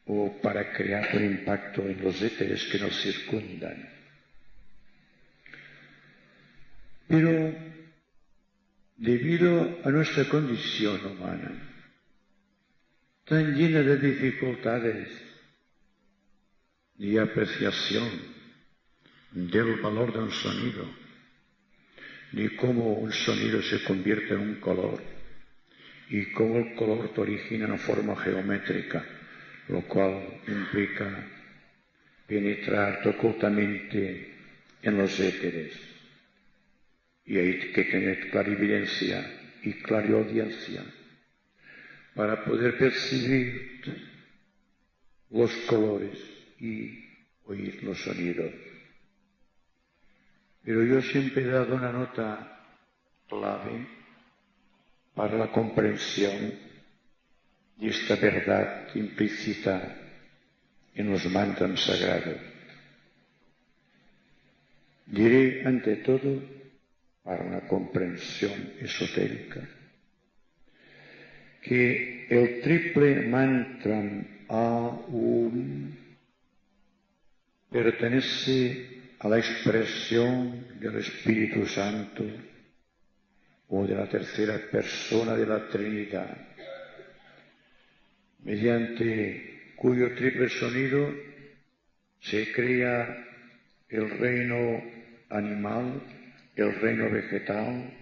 o para crear un impacto en los éteres que nos circundan. Pero debido a nuestra condición humana, tan llena de dificultades de apreciación del valor de un sonido, ni cómo un sonido se convierte en un color, y cómo el color te origina una forma geométrica, lo cual implica penetrar ocultamente en los éteres. Y hay que tener clarividencia y clariaudiencia para poder percibir los colores y oír los sonidos. Pero yo siempre he dado una nota clave para la comprensión de esta verdad implícita en los mantras sagrados. Diré ante todo, para una comprensión esotérica, que el triple mantra Aum pertenece a la expresión del Espíritu Santo o de la tercera persona de la Trinidad, mediante cuyo triple sonido se crea el reino animal, el reino vegetal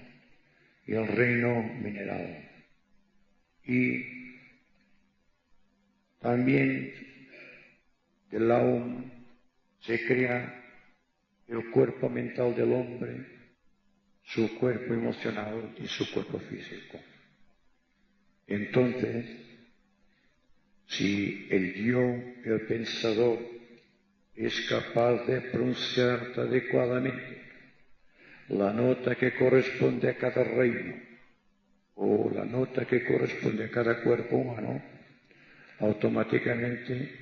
y el reino mineral. Y también del Aum se crea el cuerpo mental del hombre, su cuerpo emocional y su cuerpo físico. Entonces, si el yo, el pensador, es capaz de pronunciar adecuadamente la nota que corresponde a cada reino o la nota que corresponde a cada cuerpo humano, automáticamente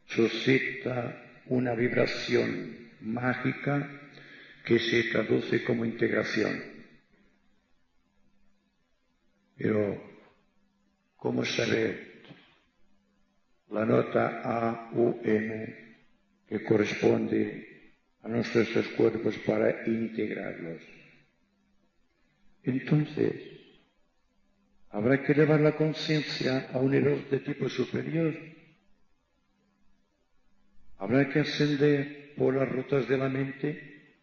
suscita una vibración mágica que se traduce como integración. Pero, ¿cómo saber la nota A, U, M que corresponde a nuestros cuerpos para integrarlos? Entonces, habrá que elevar la conciencia a un nivel de tipo superior. Habrá que ascender por las rutas de la mente,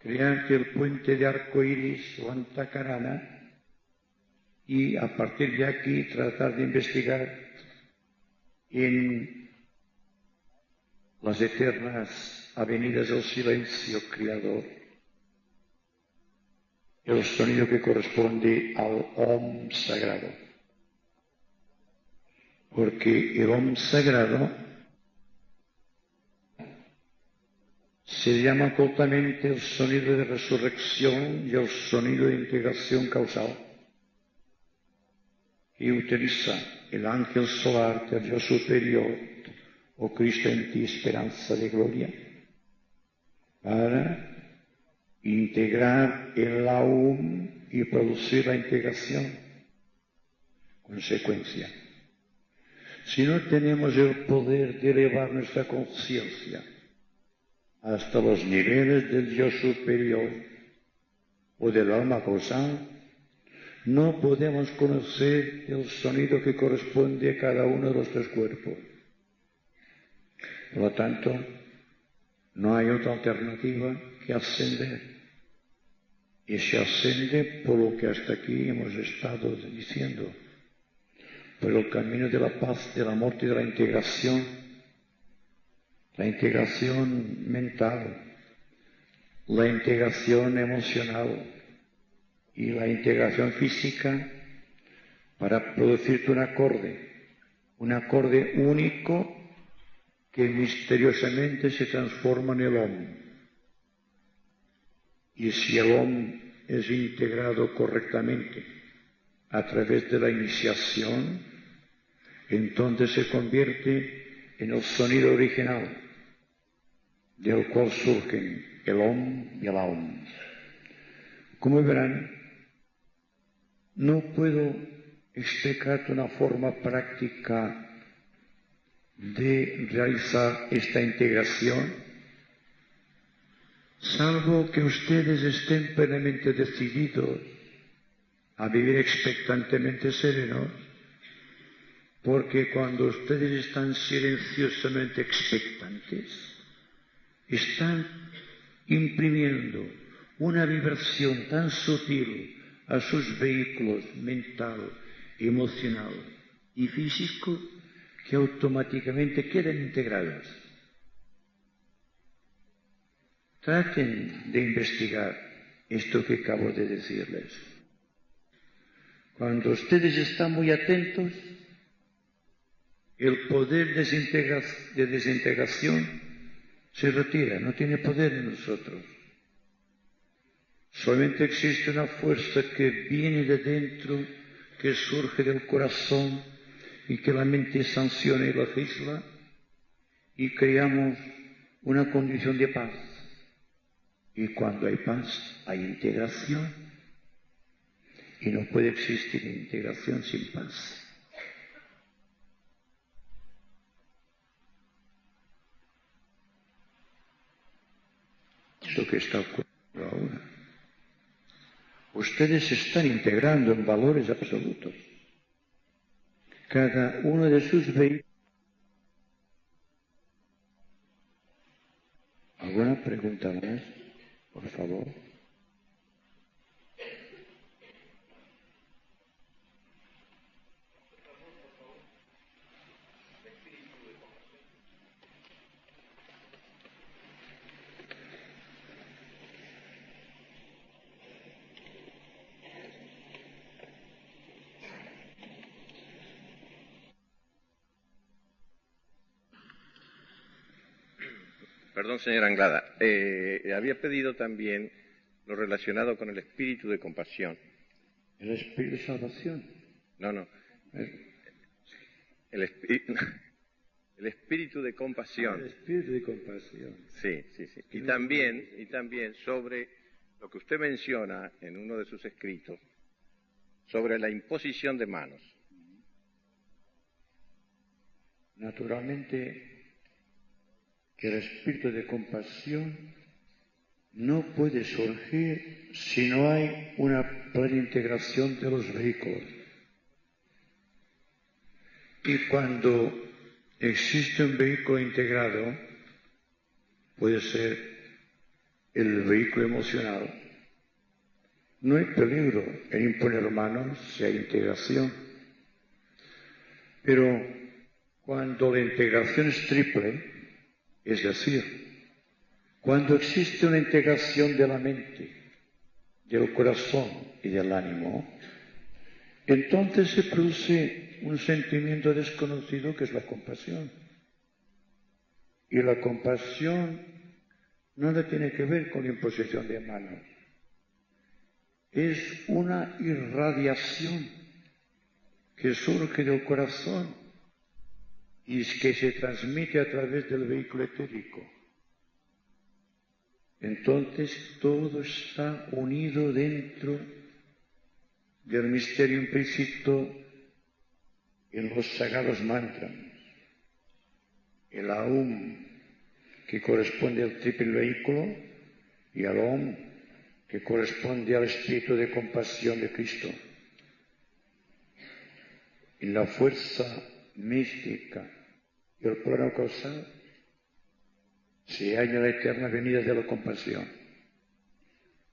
crear el puente de arco iris o antacarana y a partir de aquí tratar de investigar en las eternas avenidas del silencio creador el sonido que corresponde al Om sagrado. Porque el Om sagrado se llama cortamente el sonido de resurrección y el sonido de integración causal, y utiliza el ángel solar del Dios superior, o Cristo en ti, esperanza de gloria, para integrar el Aum y producir la integración. Consecuencia, si no tenemos el poder de elevar nuestra conciencia hasta los niveles del Dios superior o del alma causal, no podemos conocer el sonido que corresponde a cada uno de los tres cuerpos. Por lo tanto, no hay otra alternativa que ascender. Y se asciende por lo que hasta aquí hemos estado diciendo, por el camino de la paz, del amor y de la integración mental, la integración emocional y la integración física para producirte un acorde único que misteriosamente se transforma en el Om. Y si el Om es integrado correctamente a través de la iniciación, entonces se convierte en el sonido original del cual surgen el Om y el Aum. Como verán, no puedo explicar una forma práctica de realizar esta integración, salvo que ustedes estén plenamente decididos a vivir expectantemente serenos, porque cuando ustedes están silenciosamente expectantes, están imprimiendo una vibración tan sutil a sus vehículos mental, emocional y físico que automáticamente quedan integrados. Traten de investigar esto que acabo de decirles. Cuando ustedes están muy atentos, el poder de desintegración se retira, no tiene poder en nosotros. Solamente existe una fuerza que viene de dentro, que surge del corazón y que la mente sanciona y legisla, y creamos una condición de paz. Y cuando hay paz, hay integración. Y no puede existir integración sin paz. Es lo que está ocurriendo ahora. Ustedes se están integrando en valores absolutos. Cada uno de sus vehículos. ¿Alguna pregunta más? Por favor. Perdón, señora Anglada. Había pedido también lo relacionado con el espíritu de compasión. ¿El espíritu de salvación? No. El espíritu de compasión. El espíritu de compasión. Sí. Y también sobre lo que usted menciona en uno de sus escritos, sobre la imposición de manos. Naturalmente que el espíritu de compasión no puede surgir si no hay una plena integración de los vehículos. Y cuando existe un vehículo integrado, puede ser el vehículo emocional. No hay peligro en imponer manos si hay integración. Pero cuando la integración es triple, es decir, cuando existe una integración de la mente, del corazón y del ánimo, entonces se produce un sentimiento desconocido que es la compasión. Y la compasión nada tiene que ver con la imposición de manos. Es una irradiación que surge del corazón y que se transmite a través del vehículo etérico. Entonces todo está unido dentro del misterio implícito en los sagrados mantras. El Aum, que corresponde al triple vehículo, y al Om, que corresponde al espíritu de compasión de Cristo. En la fuerza mística y el plano causal se halla la eterna venida de la compasión.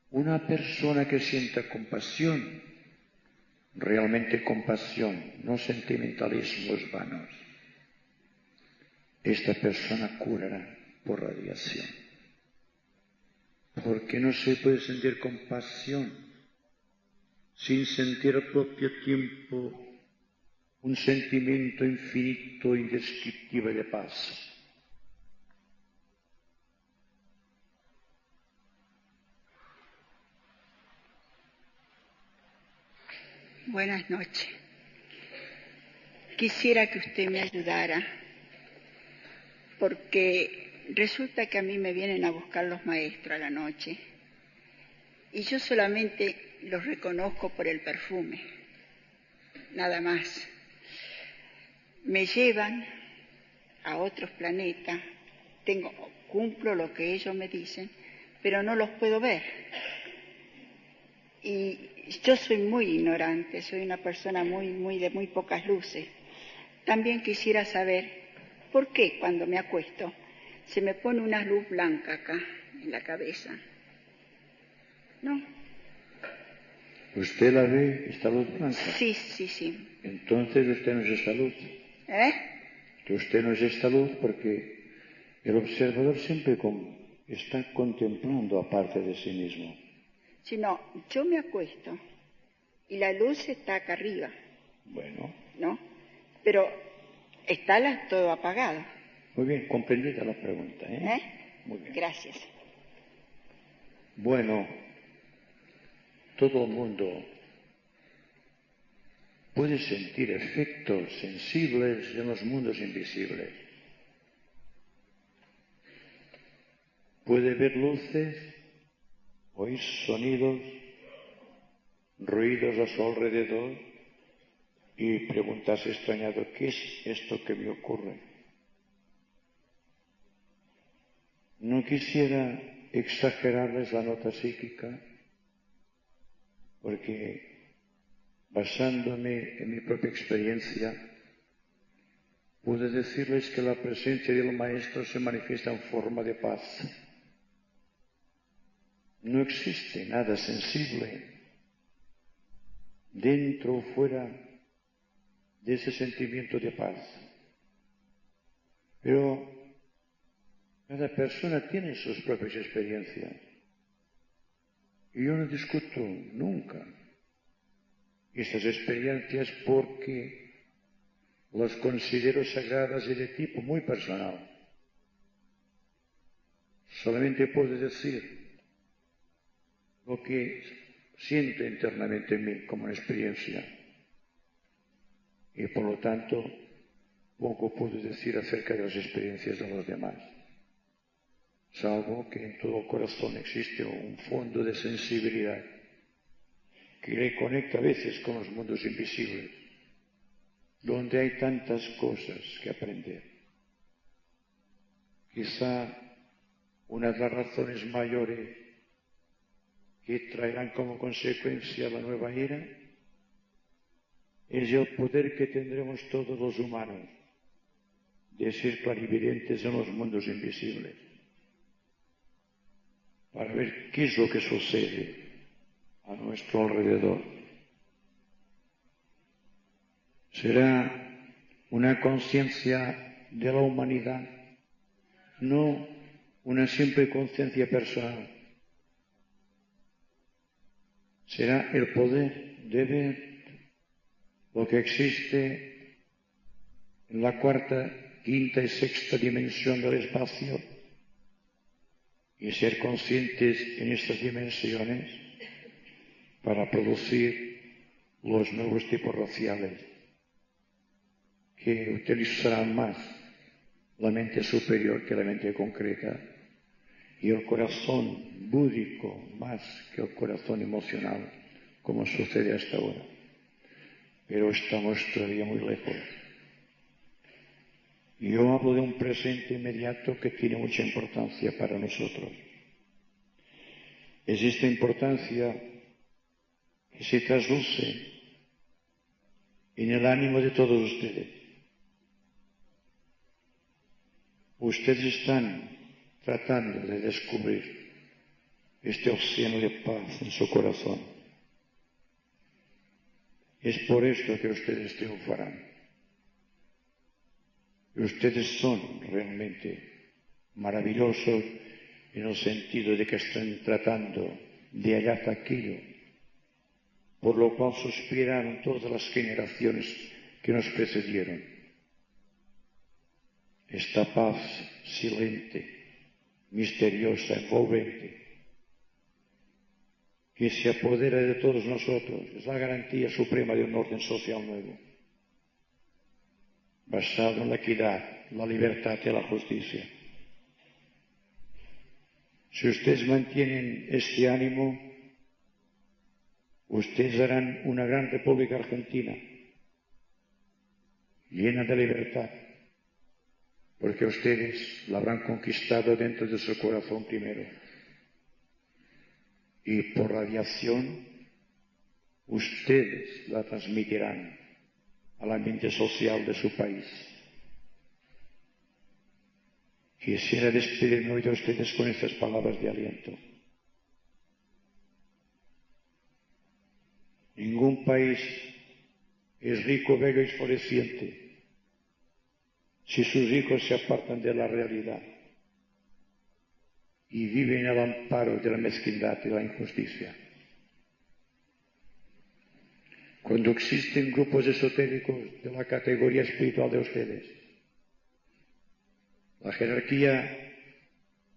Una persona que sienta compasión, realmente compasión, no sentimentalismos vanos, esta persona curará por radiación. Porque no se puede sentir compasión sin sentir al propio tiempo un sentimiento infinito, indescriptible de paz. Buenas noches. Quisiera que usted me ayudara, porque resulta que a mí me vienen a buscar los maestros a la noche y yo solamente los reconozco por el perfume, nada más. Me llevan a otros planetas, cumplo lo que ellos me dicen, pero no los puedo ver. Y yo soy muy ignorante, soy una persona de muy pocas luces. También quisiera saber por qué cuando me acuesto se me pone una luz blanca acá en la cabeza. ¿No? ¿Usted la ve, esta luz blanca? Sí. Entonces usted no es esta luz. Que usted no es esta luz porque el observador siempre está contemplando aparte de sí mismo. Si no, yo me acuesto y la luz está acá arriba. Bueno. ¿No? Pero está todo apagado. Muy bien, comprendida la pregunta, ¿eh? Muy bien. Gracias. Bueno, todo el mundo puede sentir efectos sensibles en los mundos invisibles. Puede ver luces, oír sonidos, ruidos a su alrededor y preguntarse extrañado, ¿qué es esto que me ocurre? No quisiera exagerarles la nota psíquica, porque basándome en mi propia experiencia, pude decirles que la presencia del Maestro se manifiesta en forma de paz. No existe nada sensible dentro o fuera de ese sentimiento de paz. Pero cada persona tiene sus propias experiencias. Y yo no discuto nunca estas experiencias porque las considero sagradas y de tipo muy personal. Solamente puedo decir lo que siento internamente en mí como una experiencia. Y por lo tanto, poco puedo decir acerca de las experiencias de los demás, salvo que en todo corazón existe un fondo de sensibilidad que le conecta a veces con los mundos invisibles, donde hay tantas cosas que aprender. Quizá una de las razones mayores que traerán como consecuencia la nueva era es el poder que tendremos todos los humanos de ser clarividentes en los mundos invisibles, para ver qué es lo que sucede a nuestro alrededor. Será una conciencia de la humanidad, no una simple conciencia personal. Será el poder de ver lo que existe en la cuarta, quinta y sexta dimensión del espacio y ser conscientes en estas dimensiones para producir los nuevos tipos raciales que utilizarán más la mente superior que la mente concreta y el corazón búdico más que el corazón emocional, como sucede hasta ahora. Pero estamos todavía muy lejos. Yo hablo de un presente inmediato que tiene mucha importancia para nosotros. Es esta importancia que se trasluce en el ánimo de todos ustedes. Ustedes están tratando de descubrir este océano de paz en su corazón. Es por esto que ustedes triunfarán. Y ustedes son realmente maravillosos en el sentido de que están tratando de hallar aquello por lo cual suspiraron todas las generaciones que nos precedieron. Esta paz silente, misteriosa, envolvente, que se apodera de todos nosotros, es la garantía suprema de un orden social nuevo, basado en la equidad, la libertad y la justicia. Si ustedes mantienen este ánimo, ustedes harán una gran República Argentina, llena de libertad, porque ustedes la habrán conquistado dentro de su corazón primero. Y por radiación, ustedes la transmitirán al ambiente social de su país. Quisiera despedirme hoy de ustedes con estas palabras de aliento. Ningún país es rico, bello y floreciente si sus hijos se apartan de la realidad y viven al amparo de la mezquindad y la injusticia. Cuando existen grupos esotéricos de la categoría espiritual de ustedes, la jerarquía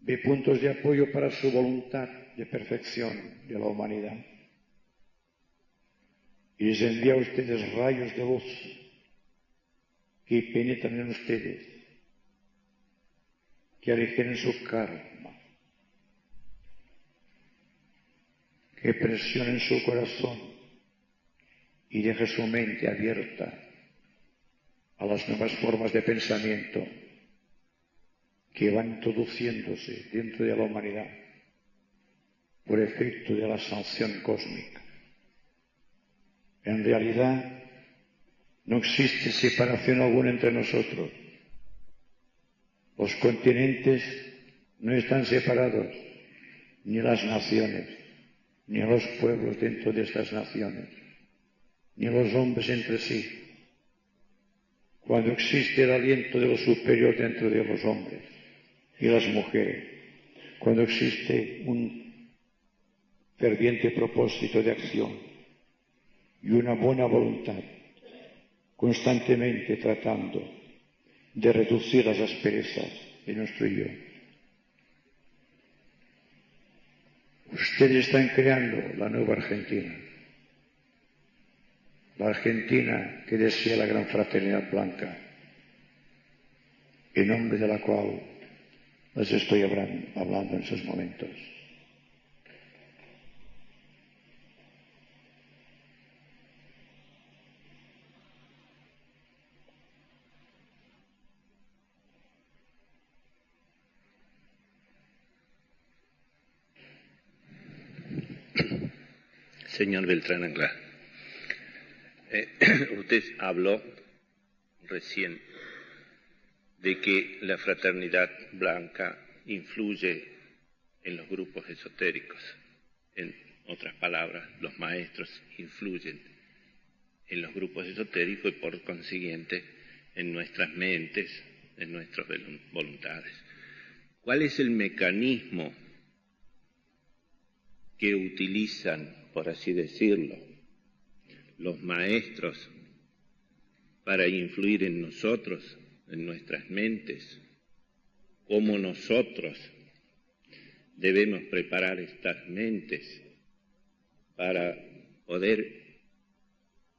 ve puntos de apoyo para su voluntad de perfección de la humanidad y les envía a ustedes rayos de luz que penetran en ustedes, que aligeren su karma, que presionen su corazón y dejen su mente abierta a las nuevas formas de pensamiento que van introduciéndose dentro de la humanidad por efecto de la sanción cósmica. En realidad, no existe separación alguna entre nosotros. Los continentes no están separados, ni las naciones, ni los pueblos dentro de estas naciones, ni los hombres entre sí. Cuando existe el aliento de lo superior dentro de los hombres y las mujeres, cuando existe un ferviente propósito de acción y una buena voluntad, constantemente tratando de reducir las asperezas de nuestro yo, Ustedes están creando la nueva Argentina. La Argentina que desea la gran fraternidad blanca, en nombre de la cual les estoy hablando en esos momentos. Señor Beltrán Anglada, usted habló recién de que la fraternidad blanca influye en los grupos esotéricos. En otras palabras, los maestros influyen en los grupos esotéricos y por consiguiente en nuestras mentes, en nuestras voluntades. ¿Cuál es el mecanismo que utilizan, por así decirlo, los maestros para influir en nosotros, en nuestras mentes? ¿Cómo nosotros debemos preparar estas mentes para poder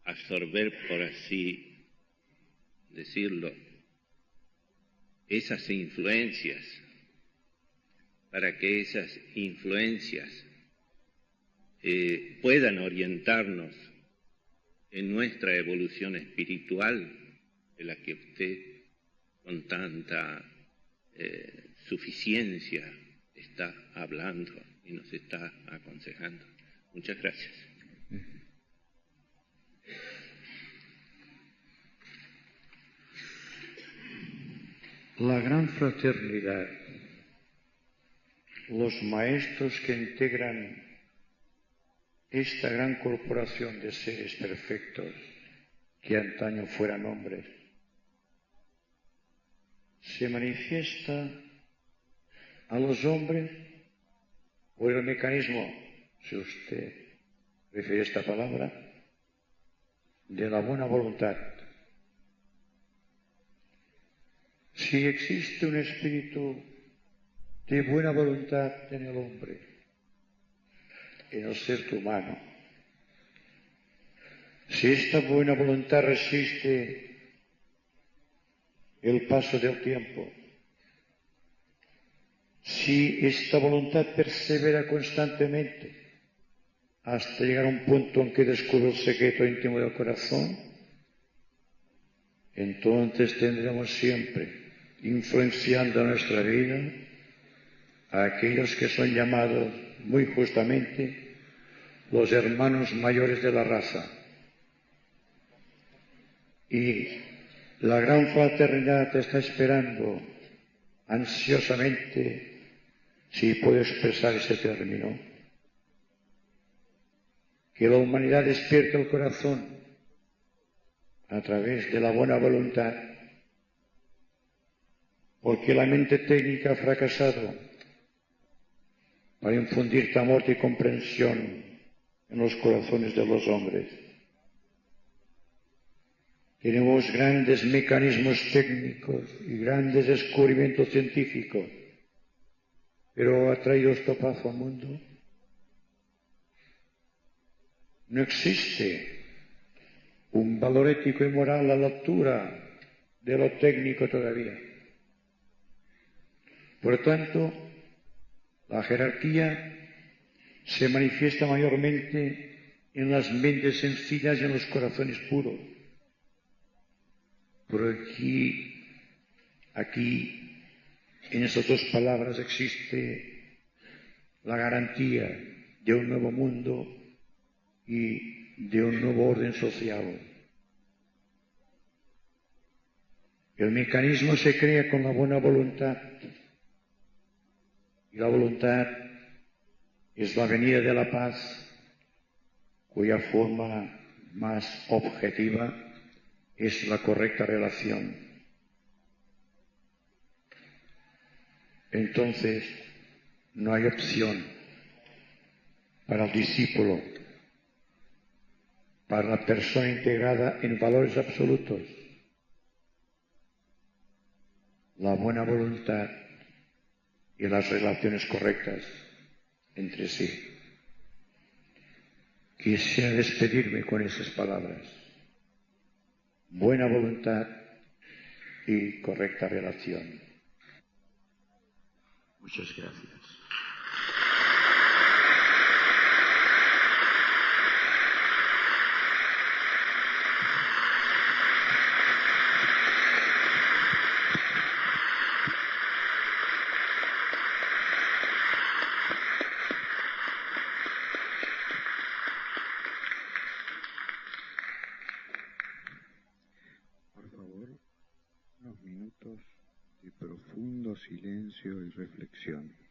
absorber, por así decirlo, esas influencias, para que esas influencias puedan orientarnos en nuestra evolución espiritual, de la que usted con tanta suficiencia está hablando y nos está aconsejando? Muchas gracias. La gran fraternidad, los maestros que integran esta gran corporación de seres perfectos que antaño fueran hombres, se manifiesta a los hombres por el mecanismo, si usted prefiere esta palabra, de la buena voluntad. Si existe un espíritu de buena voluntad en el hombre, en el ser humano, si esta buena voluntad resiste el paso del tiempo, si esta voluntad persevera constantemente hasta llegar a un punto en que descubre el secreto íntimo del corazón, entonces tendremos siempre influenciando nuestra vida a aquellos que son llamados muy justamente los hermanos mayores de la raza. Y la gran fraternidad está esperando ansiosamente, si puedo expresar este término, que la humanidad despierte el corazón a través de la buena voluntad, porque la mente técnica ha fracasado para infundir amor y comprensión en los corazones de los hombres. Tenemos grandes mecanismos técnicos y grandes descubrimientos científicos, pero ¿ha traído esto paz al mundo? No existe un valor ético y moral a la altura de lo técnico todavía. Por tanto, la jerarquía se manifiesta mayormente en las mentes sencillas y en los corazones puros. Por aquí, en esas dos palabras existe la garantía de un nuevo mundo y de un nuevo orden social. El mecanismo se crea con la buena voluntad, y la voluntad es la venida de la paz, cuya forma más objetiva es la correcta relación. Entonces, no hay opción para el discípulo, para la persona integrada en valores absolutos. La buena voluntad y las relaciones correctas entre sí. Quisiera despedirme con esas palabras. Buena voluntad y correcta relación. Muchas gracias. Por favor, unos minutos de profundo silencio y reflexión.